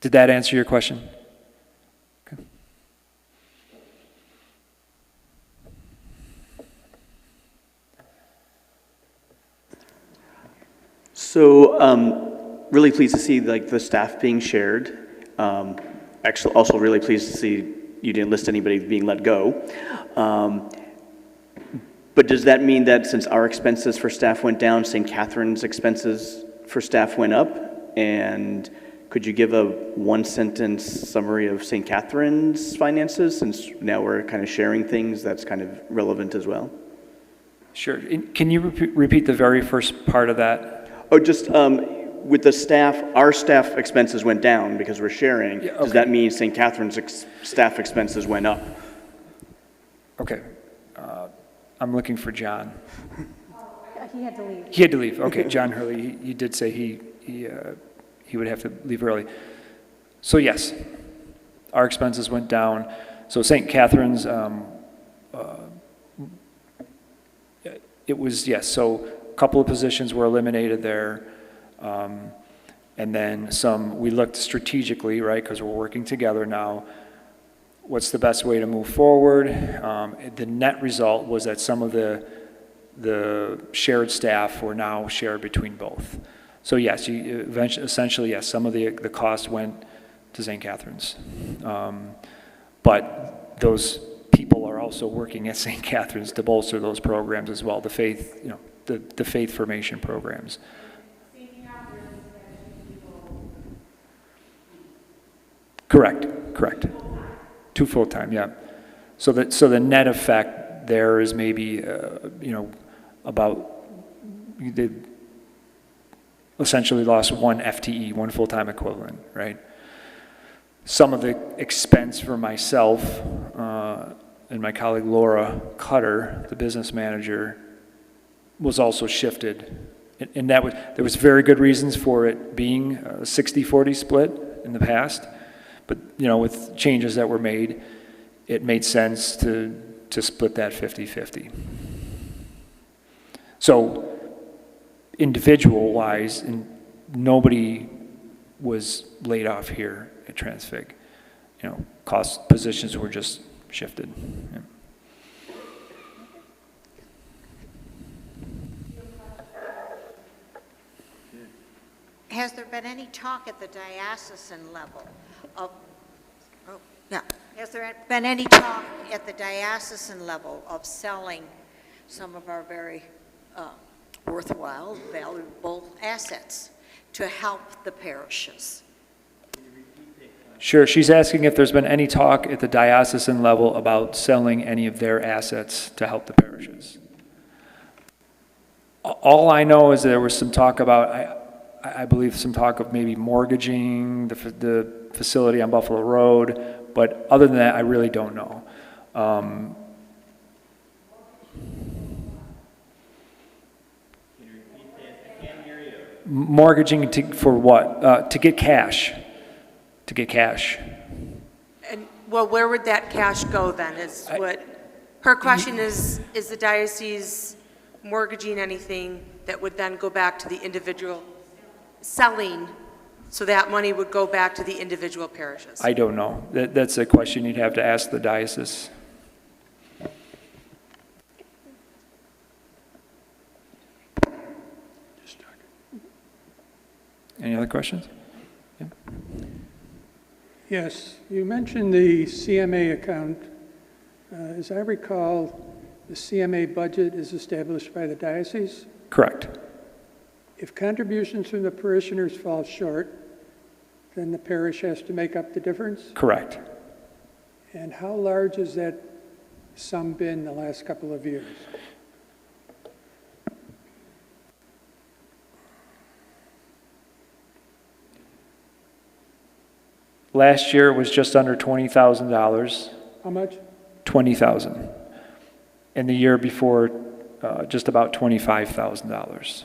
Did that answer your question? So really pleased to see like the staff being shared. Actually, also really pleased to see you didn't list anybody being let go. But does that mean that since our expenses for staff went down, St. Catherine's expenses for staff went up? And could you give a one-sentence summary of St. Catherine's finances, since now we're kind of sharing things that's kind of relevant as well? Sure. Can you repeat the very first part of that? Oh, just with the staff, our staff expenses went down because we're sharing. Yeah, okay. Does that mean St. Catherine's staff expenses went up? Okay. I'm looking for John. He had to leave. He had to leave. Okay, John Hurley. He did say he would have to leave early. So yes, our expenses went down. So St. Catherine's, it was, yes, so a couple of positions were eliminated there. And then some, we looked strategically, right, because we're working together now. What's the best way to move forward? The net result was that some of the shared staff were now shared between both. So yes, essentially, yes, some of the cost went to St. Catherine's. But those people are also working at St. Catherine's to bolster those programs as well, the faith, the faith formation programs. Correct. 2 full-time, yeah. So the net effect there is maybe, about, they essentially lost 1 FTE, 1 full-time equivalent, right? Some of the expense for myself and my colleague Laura Cutter, the business manager, was also shifted And that was, there was very good reasons for it being a 60-40 split in the past. But, with changes that were made, it made sense to split that 50-50. So individual-wise, nobody was laid off here at Transfig. Cost positions were just shifted. Yeah. Has there been any talk at the diocesan level of, has there been any talk at the diocesan level of selling some of our very worthwhile, valuable assets to help the parishes? Sure, she's asking if there's been any talk at the diocesan level about selling any of their assets to help the parishes. All I know is there was some talk about, I believe some talk of maybe mortgaging the facility on Buffalo Road, but other than that, I really don't know. Mortgaging for what? To get cash. To get cash. And, well, where would that cash go then, her question is the diocese mortgaging anything that would then go back to the individual selling, so that money would go back to the individual parishes? I don't know. That's a question you'd have to ask the diocese. Any other questions? Yeah. Yes, you mentioned the CMA account. As I recall, the CMA budget is established by the diocese. Correct. If contributions from the parishioners fall short, then the parish has to make up the difference? Correct. And how large has that sum been the last couple of years? Last year was just under $20,000. How much? $20,000. And the year before, just about $25,000.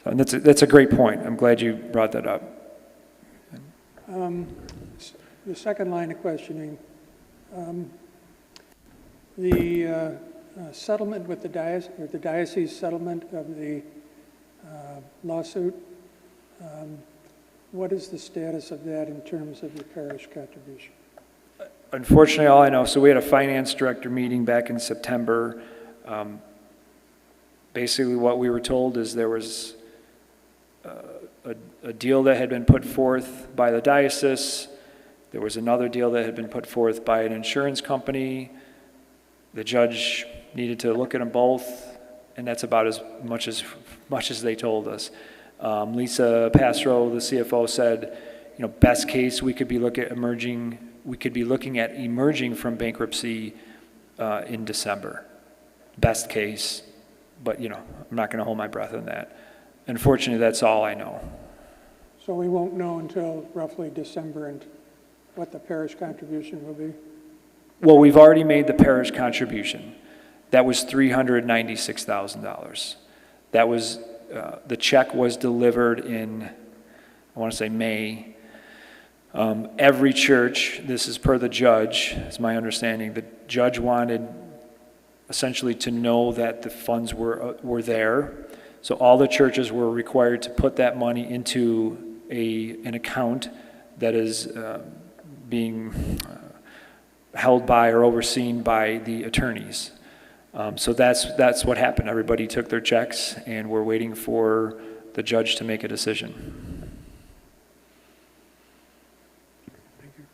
And that's a great point. I'm glad you brought that up. The second line of questioning, the settlement with the diocese, or the diocese settlement of the lawsuit, what is the status of that in terms of the parish contribution? Unfortunately, all I know, so we had a finance director meeting back in September. Basically, what we were told is there was a deal that had been put forth by the diocese. There was another deal that had been put forth by an insurance company. The judge needed to look at them both, and that's about as much as they told us. Lisa Passero, the CFO, said, best case we could be looking at emerging from bankruptcy in December. Best case, but I'm not going to hold my breath on that. Unfortunately, that's all I know. So we won't know until roughly December and what the parish contribution will be? Well, we've already made the parish contribution. That was $396,000. That was, the check was delivered in, I want to say May. Every church, this is per the judge, it's my understanding, the judge wanted essentially to know that the funds were there. So all the churches were required to put that money into an account that is being held by or overseen by the attorneys. So that's what happened. Everybody took their checks, and we're waiting for the judge to make a decision. Thank you.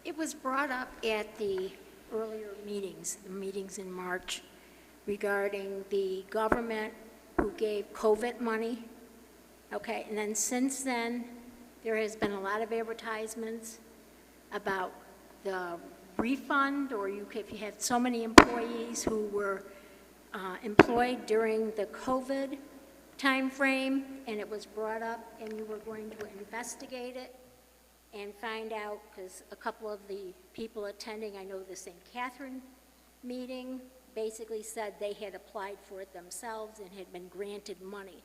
It was brought up at the earlier meetings, the meetings in March, regarding the government who gave COVID money. Okay, and then since then, there has been a lot of advertisements about the refund, or if you had so many employees who were employed during the COVID time frame, and it was brought up, and you were going to investigate it and find out, because a couple of the people attending, I know the St. Catherine meeting, basically said they had applied for it themselves and had been granted money.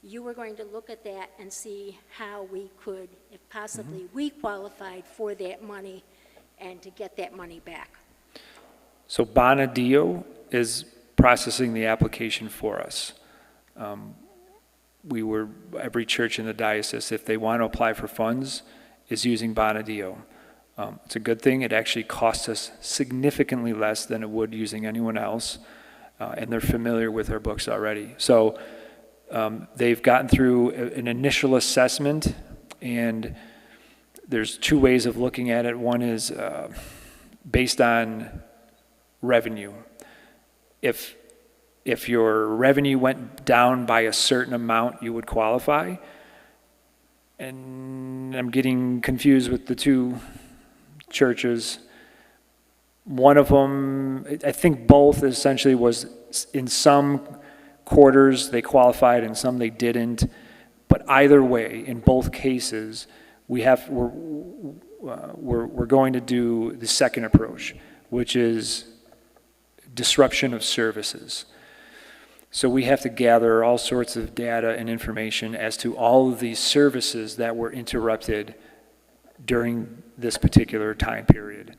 You were going to look at that and see how we could, if possibly we qualified for that money, and to get that money back. So Bonadio is processing the application for us. Every church in the diocese, if they want to apply for funds, is using Bonadio. It's a good thing. It actually costs us significantly less than it would using anyone else, and they're familiar with our books already. So they've gotten through an initial assessment, and there's two ways of looking at it. One is based on revenue. If your revenue went down by a certain amount, you would qualify. And I'm getting confused with the two churches. One of them, I think both essentially was in some quarters they qualified and some they didn't. But either way, in both cases, we're going to do the second approach, which is disruption of services. So we have to gather all sorts of data and information as to all of these services that were interrupted during this particular time period.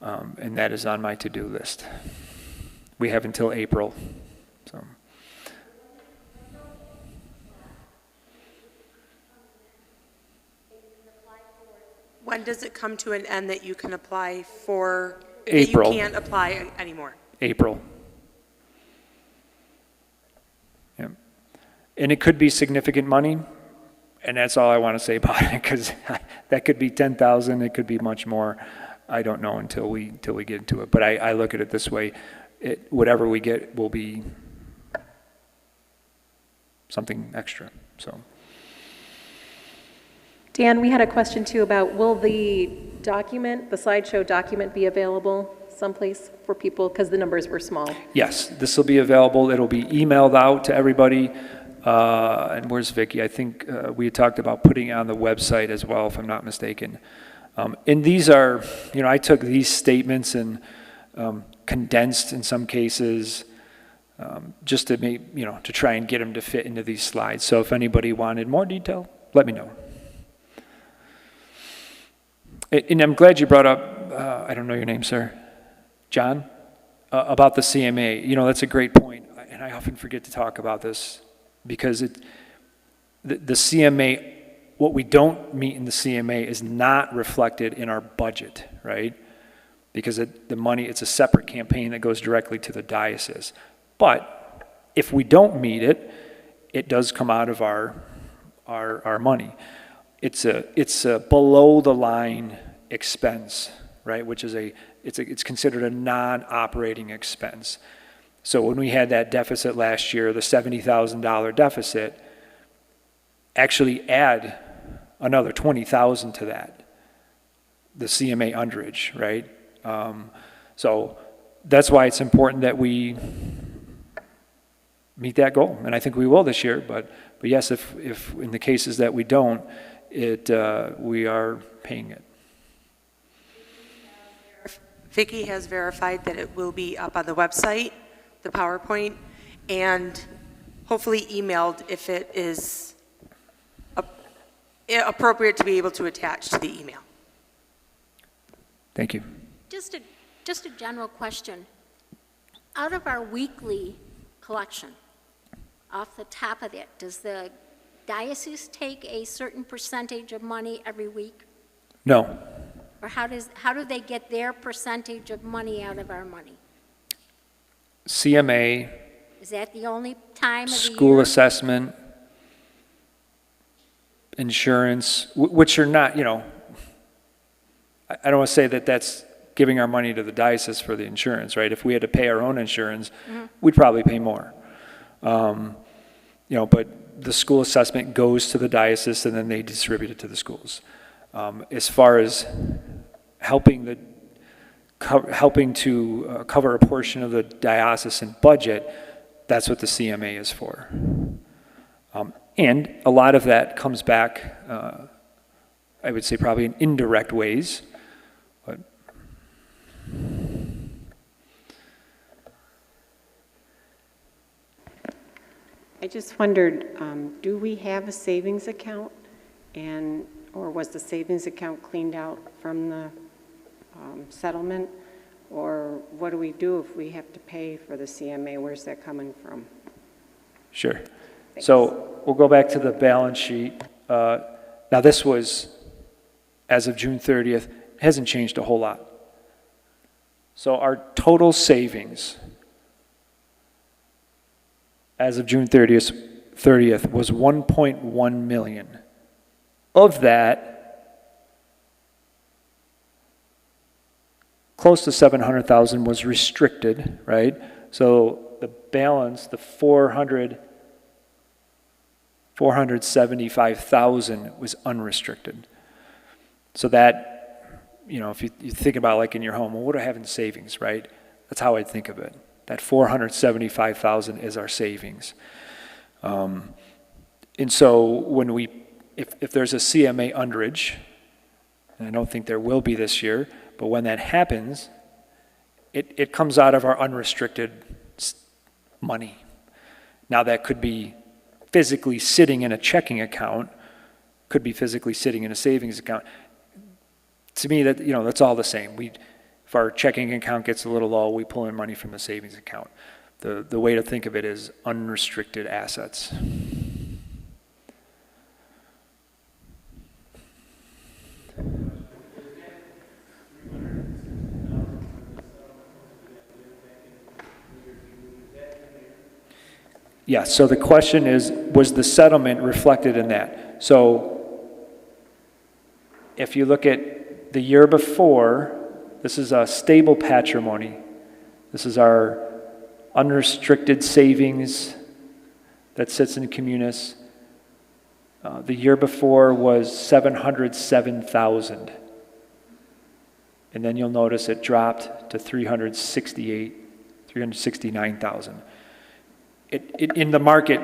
And that is on my to-do list. We have until April. So. When does it come to an end that you can apply for, April. that you can't apply anymore? April. Yeah. And it could be significant money, and that's all I want to say about it, because that could be 10,000, it could be much more. I don't know until we get into it. But I look at it this way: whatever we get will be something extra. So. Dan, we had a question too about, will the document, the slideshow document, be available someplace for people, because the numbers were small? Yes, this will be available. It'll be emailed out to everybody. And where's Vicki? I think we had talked about putting it on the website as well, if I'm not mistaken. And these are, I took these statements and condensed in some cases, just to make, to try and get them to fit into these slides. So if anybody wanted more detail, let me know. And I'm glad you brought up, I don't know your name, sir, John, about the CMA. That's a great point, and I often forget to talk about this, because the CMA, what we don't meet in the CMA is not reflected in our budget, right? Because the money, it's a separate campaign that goes directly to the diocese. But if we don't meet it, it does come out of our money. It's a below the line expense, right? Which is it's considered a non-operating expense. So when we had that deficit last year, the $70,000 deficit, actually add another $20,000 to that, the CMA underage, right? So that's why it's important that we meet that goal, and I think we will this year. But yes, if in the cases that we don't, we are paying it. Vicki has verified that it will be up on the website, the PowerPoint, and hopefully emailed if it is appropriate to be able to attach to the email. Thank you. Just a general question. Out of our weekly collection, off the top of it, does the diocese take a certain percentage of money every week? No. Or how do they get their percentage of money out of our money? CMA, Is that the only time of the year? school assessment, insurance, which are not, I don't want to say that that's giving our money to the diocese for the insurance, right? If we had to pay our own insurance, we'd probably pay more. But the school assessment goes to the diocese and then they distribute it to the schools. As far as helping to cover a portion of the diocesan budget, that's what the CMA is for. And a lot of that comes back, I would say probably in indirect ways. But I just wondered, do we have a savings account? Or was the savings account cleaned out from the settlement? Or what do we do if we have to pay for the CMA? Where's that coming from? Sure. So we'll go back to the balance sheet. Now this was, as of June 30th, hasn't changed a whole lot. So our total savings as of June 30th was 1.1 million. Of that, close to 700,000 was restricted, right? So the balance, the 475,000 was unrestricted. So that, if you think about like in your home, well, what do I have in savings, right? That's how I'd think of it. That 475,000 is our savings. And so when if there's a CMA underage, and I don't think there will be this year, but when that happens, it comes out of our unrestricted money. Now that could be physically sitting in a checking account, could be physically sitting in a savings account. To me, that's all the same. If our checking account gets a little low, we pull in money from the savings account. The way to think of it is unrestricted assets. Yeah, so the question is, was the settlement reflected in that? So if you look at the year before, this is a stable patrimony. This is our unrestricted savings that sits in Communis. The year before was 707,000. And then you'll notice it dropped to 369,000. In the market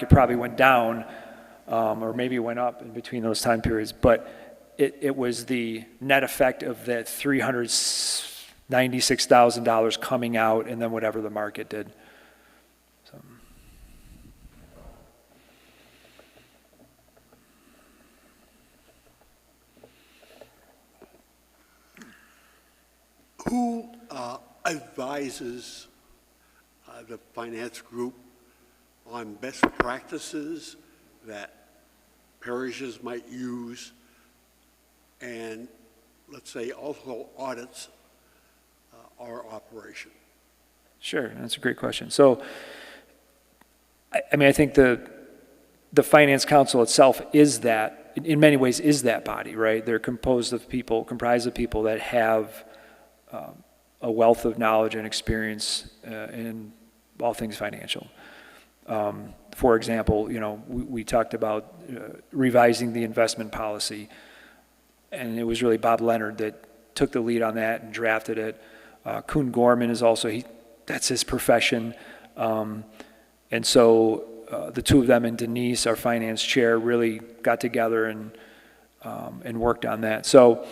probably went down, or maybe went up in between those time periods, but it was the net effect of that $396,000 coming out and then whatever the market did. So. Who advises the finance group on best practices that parishes might use, and let's say also audits our operation? Sure, that's a great question. So, I think the Finance Council itself is that, in many ways, is that body, right? They're comprised of people that have a wealth of knowledge and experience in all things financial. For example, we talked about revising the investment policy, and it was really Bob Leonard that took the lead on that and drafted it. Kuhn Gorman is also, that's his profession. And so the two of them and Denise, our finance chair, really got together and worked on that. So,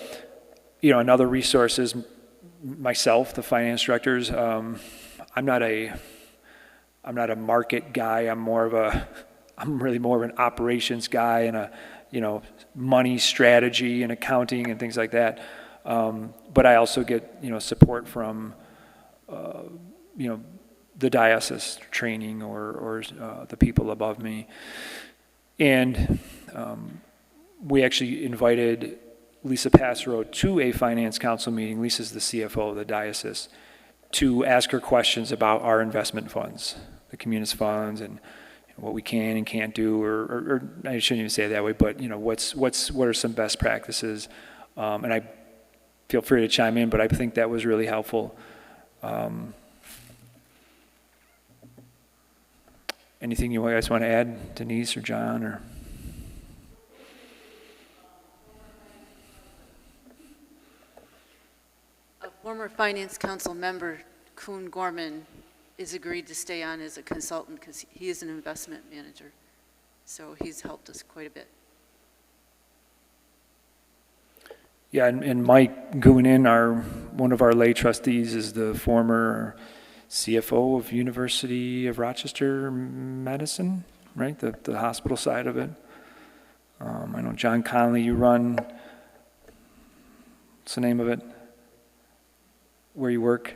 another resource is myself, the finance directors. I'm not a market guy. I'm really more of an operations guy and a, money strategy and accounting and things like that. But I also get, support from, the diocese training or the people above me. And we actually invited Lisa Passero to a finance council meeting. Lisa's the CFO of the diocese, to ask her questions about our investment funds, the Communis funds, and what we can and can't do, or I shouldn't even say it that way, but what are some best practices? And I feel free to chime in, but I think that was really helpful. Anything you guys want to add, Denise or John, or? A former Finance Council member, Kuhn Gorman, is agreed to stay on as a consultant because he is an investment manager. So he's helped us quite a bit. Yeah, and Mike Goonin, one of our lay trustees, is the former CFO of University of Rochester Medicine, right? The hospital side of it. I know John Conley, you run, what's the name of it? Where you work?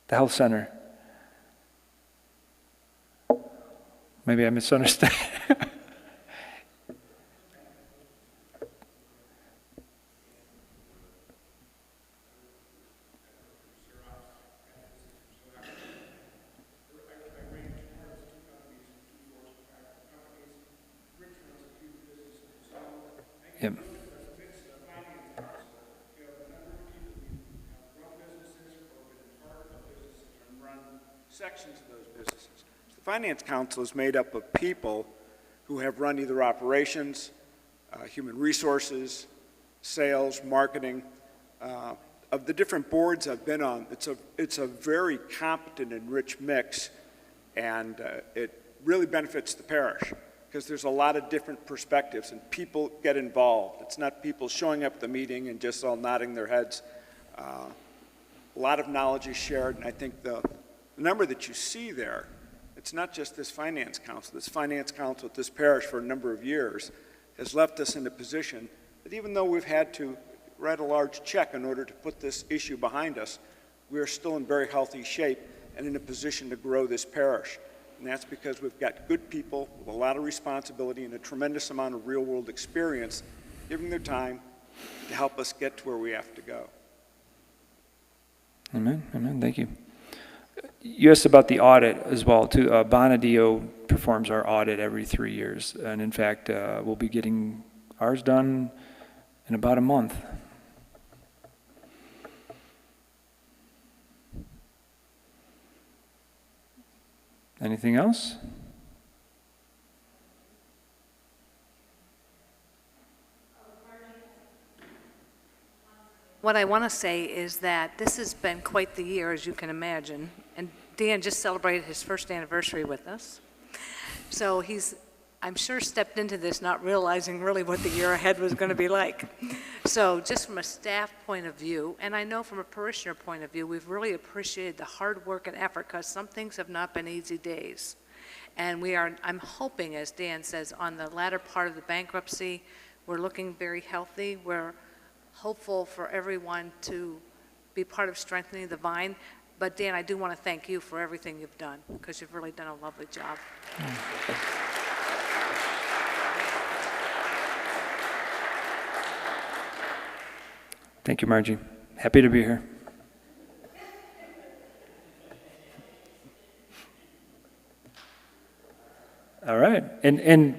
The health center. Maybe I misunderstood. Yep. Sections of those businesses. The Finance Council is made up of people who have run either operations, human resources, sales, marketing. Of the different boards I've been on, it's a very competent and rich mix, and it really benefits the parish because there's a lot of different perspectives and people get involved. It's not people showing up at the meeting and just all nodding their heads. A lot of knowledge is shared, and I think the number that you see there, it's not just this finance council. This finance council at this parish for a number of years has left us in a position that even though we've had to write a large check in order to put this issue behind us, we are still in very healthy shape and in a position to grow this parish. And that's because we've got good people with a lot of responsibility and a tremendous amount of real-world experience giving their time to help us get to where we have to go. Amen. Amen. Thank you. You asked about the audit as well, too. Bonadio performs our audit every 3 years. And in fact, we'll be getting ours done in about a month. Anything else? What I want to say is that this has been quite the year, as you can imagine, and Dan just celebrated his first anniversary with us. So he's, I'm sure, stepped into this not realizing really what the year ahead was going to be like. So just from a staff point of view, and I know from a parishioner point of view, we've really appreciated the hard work and effort because some things have not been easy days. And I'm hoping, as Dan says, on the latter part of the bankruptcy, we're looking very healthy. We're hopeful for everyone to be part of strengthening the vine. But Dan, I do want to thank you for everything you've done because you've really done a lovely job. Thank you, Margie. Happy to be here. All right. And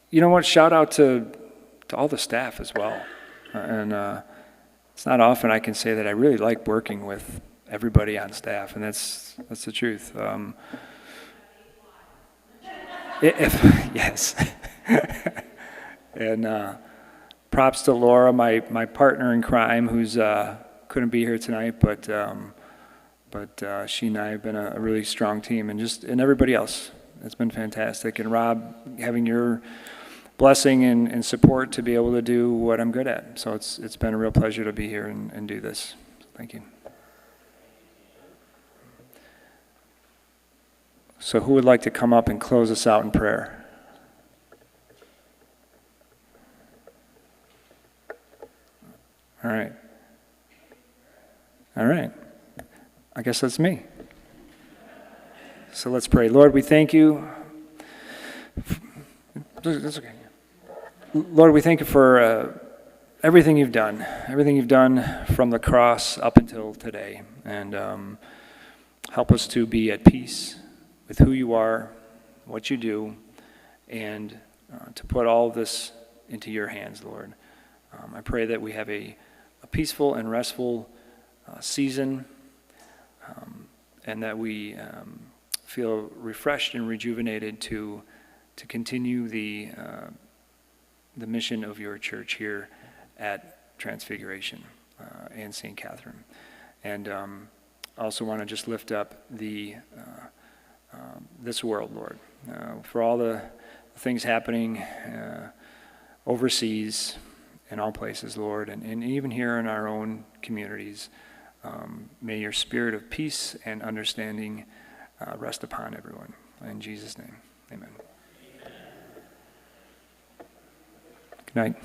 you know what? Shout out to all the staff as well. And it's not often I can say that I really like working with everybody on staff, and that's the truth. Yes. And props to Laura, my partner in crime, who's couldn't be here tonight, but she and I have been a really strong team, and everybody else. It's been fantastic. And Rob, having your blessing and support to be able to do what I'm good at. So it's been a real pleasure to be here and do this. Thank you. So who would like to come up and close us out in prayer? All right. All right. I guess that's me. So let's pray. Lord, we thank you. That's okay. Lord, we thank you for everything you've done from the cross up until today. And help us to be at peace with who you are, what you do, and to put all of this into your hands, Lord. I pray that we have a peaceful and restful season, and that we feel refreshed and rejuvenated to continue the mission of your church here at Transfiguration and St. Catherine. And also want to just lift up this world, Lord, for all the things happening overseas in all places, Lord, and even here in our own communities. May your spirit of peace and understanding rest upon everyone. In Jesus' name, amen. Good night.